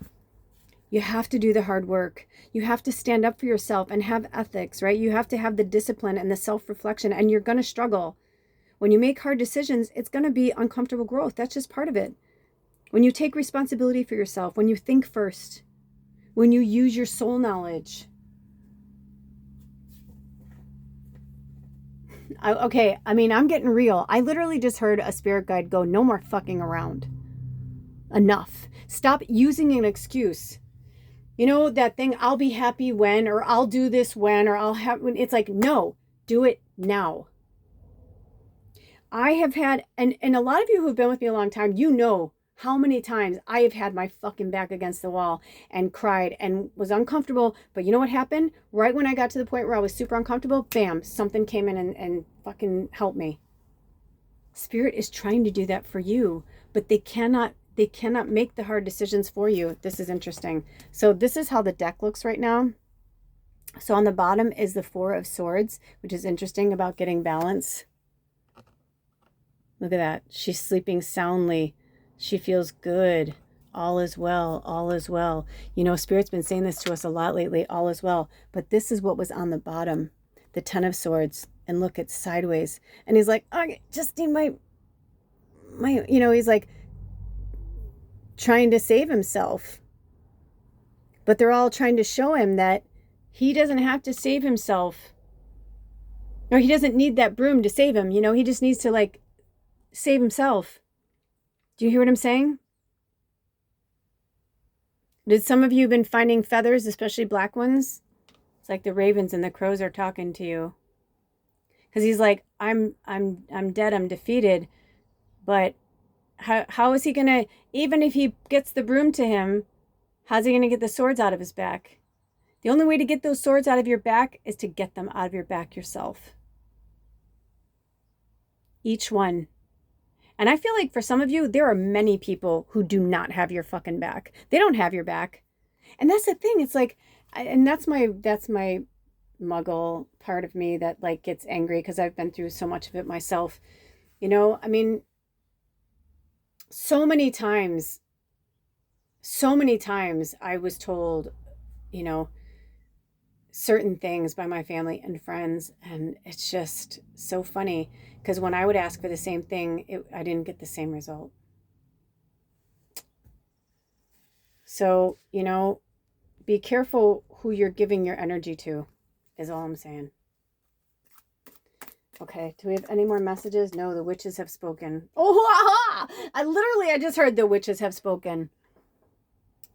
You have to do the hard work. You have to stand up for yourself and have ethics, right? You have to have the discipline and the self-reflection, and you're going to struggle. When you make hard decisions, it's going to be uncomfortable growth. That's just part of it. When you take responsibility for yourself, when you think first, when you use your soul knowledge. Okay, I mean, I'm getting real. I literally just heard a spirit guide go, no more fucking around. Enough. Stop using an excuse. You know that thing, I'll be happy when, or I'll do this when, or I'll have when. It's like, no, do it now. I have had, and a lot of you who've been with me a long time, you know how many times I have had my fucking back against the wall and cried and was uncomfortable. But you know what happened? Right when I got to the point where I was super uncomfortable, bam, something came in and fucking helped me. Spirit is trying to do that for you, but they cannot make the hard decisions for you. This is interesting. So this is how the deck looks right now. So on the bottom is the Four of Swords, which is interesting about getting balance. Look at that. She's sleeping soundly. She feels good. All is well. All is well. You know, Spirit's been saying this to us a lot lately. All is well. But this is what was on the bottom. The Ten of Swords. And look, it's sideways. And he's like, I just need my, you know, he's like trying to save himself. But they're all trying to show him that he doesn't have to save himself. Or he doesn't need that broom to save him. You know, he just needs to like save himself. Do you hear what I'm saying? Did some of you been finding feathers, especially black ones? It's like the ravens and the crows are talking to you. Because he's like, I'm dead, I'm defeated. But how is he gonna, even if he gets the broom to him, how's he gonna get the swords out of his back? The only way to get those swords out of your back is to get them out of your back yourself. Each one. And I feel like for some of you, there are many people who do not have your fucking back. They don't have your back. And that's the thing. It's like, and that's my muggle part of me that like gets angry because I've been through so much of it myself. You know, I mean, so many times I was told, you know, certain things by my family and friends, and it's just so funny because when I would ask for the same thing, I didn't get the same result. So, you know, be careful who you're giving your energy to, is all I'm saying. Okay, do we have any more messages? No, the witches have spoken. Oh, I just heard the witches have spoken.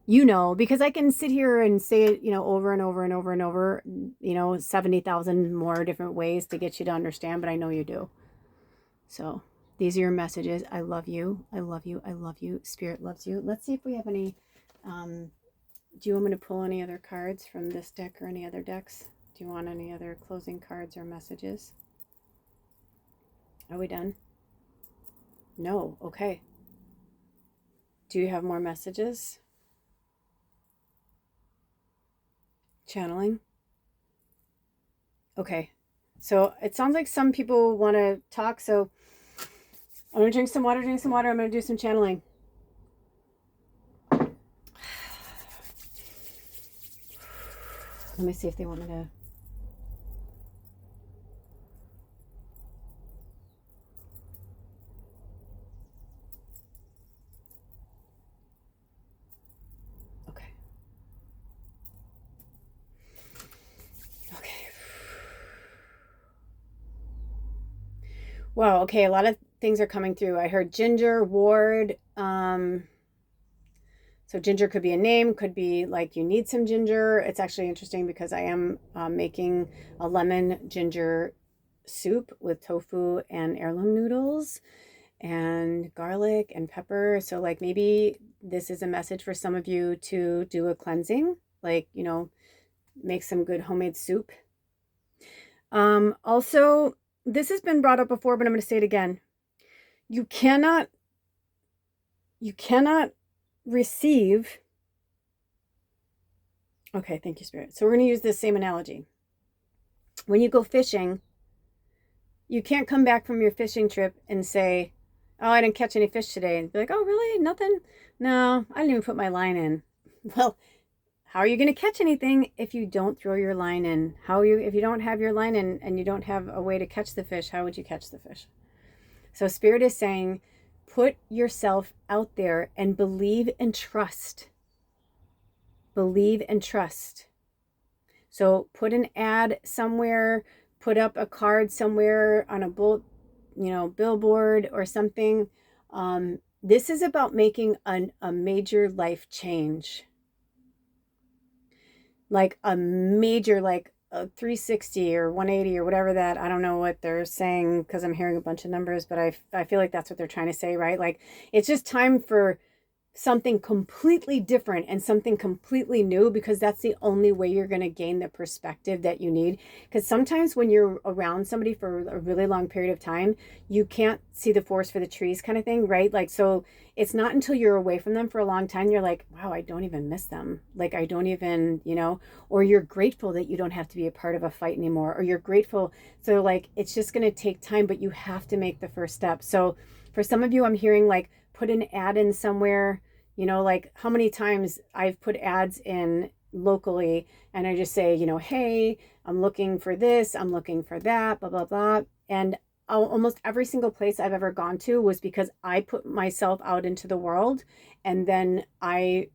You know, because I can sit here and say it, you know, over and over and over and over, you know, 70,000 more different ways to get you to understand, but I know you do. So these are your messages. I love you. I love you. I love you. Spirit loves you. Let's see if we have any, do you want me to pull any other cards from this deck or any other decks? Do you want any other closing cards or messages? Are we done? No. Okay. Do you have more messages? Channeling? Okay. So it sounds like some people want to talk, so I'm going to drink some water. I'm going to do some channeling. Let me see if they want me to. Wow, okay, a lot of things are coming through. I heard Ginger, Ward. So Ginger could be a name, could be like you need some ginger. It's actually interesting because I am making a lemon ginger soup with tofu and heirloom noodles and garlic and pepper. So like maybe this is a message for some of you to do a cleansing, like, you know, make some good homemade soup. Also, this has been brought up before, but I'm going to say it again. You cannot receive Okay, thank you, Spirit. So we're going to use this same analogy. When you go fishing, you can't come back from your fishing trip and say, oh, I didn't catch any fish today. And be like, oh, really? Nothing? No, I didn't even put my line in. Well, how are you going to catch anything if you don't throw your line in? If you don't have your line in and you don't have a way to catch the fish, how would you catch the fish? So Spirit is saying, put yourself out there and believe and trust. Believe and trust. So put an ad somewhere, put up a card somewhere on a billboard or something. This is about making a major life change. Like a major, like a 360 or 180 or whatever that, I don't know what they're saying because I'm hearing a bunch of numbers, but I feel like that's what they're trying to say, right? Like it's just time for something completely different and something completely new, because that's the only way you're going to gain the perspective that you need. Because sometimes when you're around somebody for a really long period of time, you can't see the forest for the trees kind of thing, right? Like, so it's not until you're away from them for a long time, you're like, wow, I don't even miss them. Like, I don't even, or you're grateful that you don't have to be a part of a fight anymore, or you're grateful. So like, it's just going to take time, but you have to make the first step. So for some of you, I'm hearing like, put an ad in somewhere. Like how many times I've put ads in locally and I just say, hey, I'm looking for this, I'm looking for that, blah, blah, blah. And almost every single place I've ever gone to was because I put myself out into the world, and then I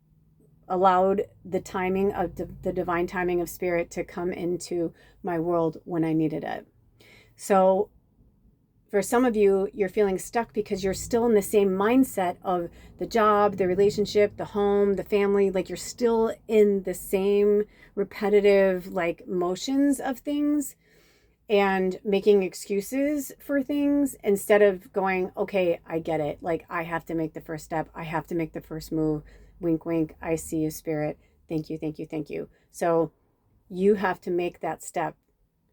allowed the timing of the divine timing of Spirit to come into my world when I needed it. So for some of you, you're feeling stuck because you're still in the same mindset of the job, the relationship, the home, the family. Like you're still in the same repetitive like motions of things and making excuses for things instead of going, okay, I get it. Like I have to make the first step. I have to make the first move. Wink, wink. I see you, Spirit. Thank you, thank you, thank you. So you have to make that step.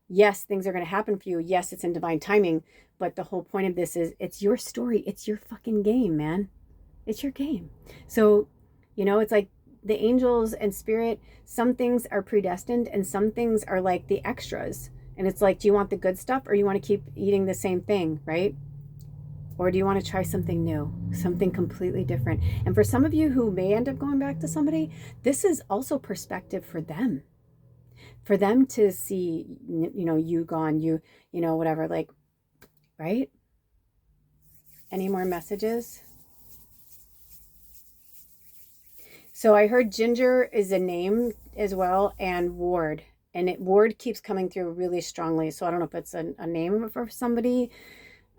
Yes, things are going to happen for you. Yes, it's in divine timing. But the whole point of this is it's your story. It's your fucking game, man. It's your game. So, it's like the angels and Spirit, some things are predestined and some things are like the extras. And it's like, do you want the good stuff or you want to keep eating the same thing, right? Or do you want to try something new, something completely different? And for some of you who may end up going back to somebody, this is also perspective for them. For them to see, you gone, whatever, like, right? Any more messages? So I heard Ginger is a name as well, and Ward. And Ward keeps coming through really strongly. So I don't know if it's a name for somebody.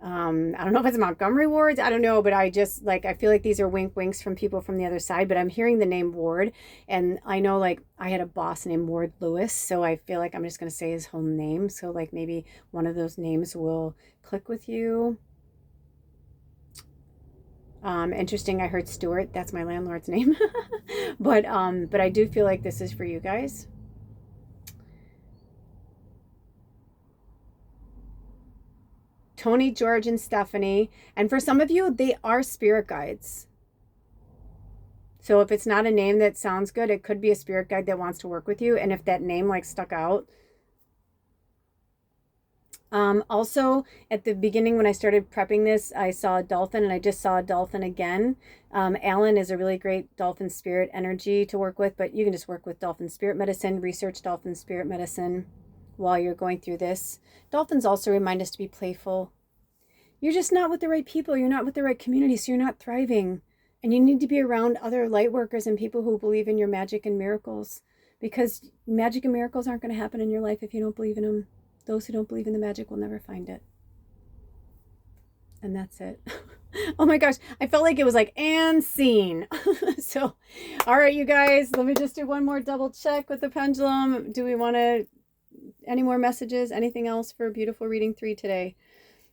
I don't know if it's Montgomery Wards. I don't know, but I just I feel like these are wink winks from people from the other side, but I'm hearing the name Ward. And I know like I had a boss named Ward Lewis. So I feel like I'm just going to say his whole name. So like maybe one of those names will click with you. Interesting. I heard Stuart. That's my landlord's name. but I do feel like this is for you guys. Tony, George, and Stephanie. And for some of you, they are spirit guides. So if it's not a name that sounds good, it could be a spirit guide that wants to work with you. And if that name like stuck out. Also, at the beginning when I started prepping this, I saw a dolphin and I just saw a dolphin again. Alan is a really great dolphin spirit energy to work with, but you can just work with dolphin spirit medicine, research dolphin spirit medicine while you're going through this. Dolphins also remind us to be playful. You're just not with the right people. You're not with the right community, so you're not thriving. And you need to be around other light workers and people who believe in your magic and miracles, because magic and miracles aren't going to happen in your life if you don't believe in them. Those who don't believe in the magic will never find it. And that's it. Oh my gosh. I felt like it was like, and scene. So, all right, you guys, let me just do one more double check with the pendulum. Do we want to, any more messages? Anything else for Beautiful Reading 3 today?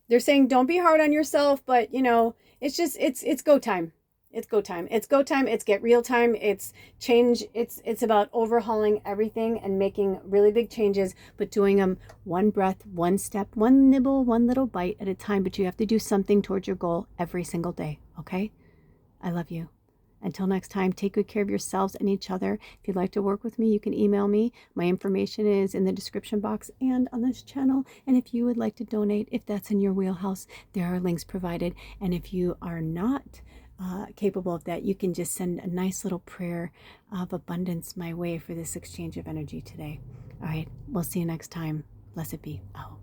They're saying, don't be hard on yourself, but it's just, it's go time. It's go time. It's go time. It's get real time. It's change. It's about overhauling everything and making really big changes, but doing them one breath, one step, one nibble, one little bite at a time. But you have to do something towards your goal every single day. Okay? I love you. Until next time, take good care of yourselves and each other. If you'd like to work with me, you can email me. My information is in the description box and on this channel. And if you would like to donate, if that's in your wheelhouse, there are links provided. And if you are not capable of that, you can just send a nice little prayer of abundance my way for this exchange of energy today. All right, we'll see you next time. Blessed be. Oh.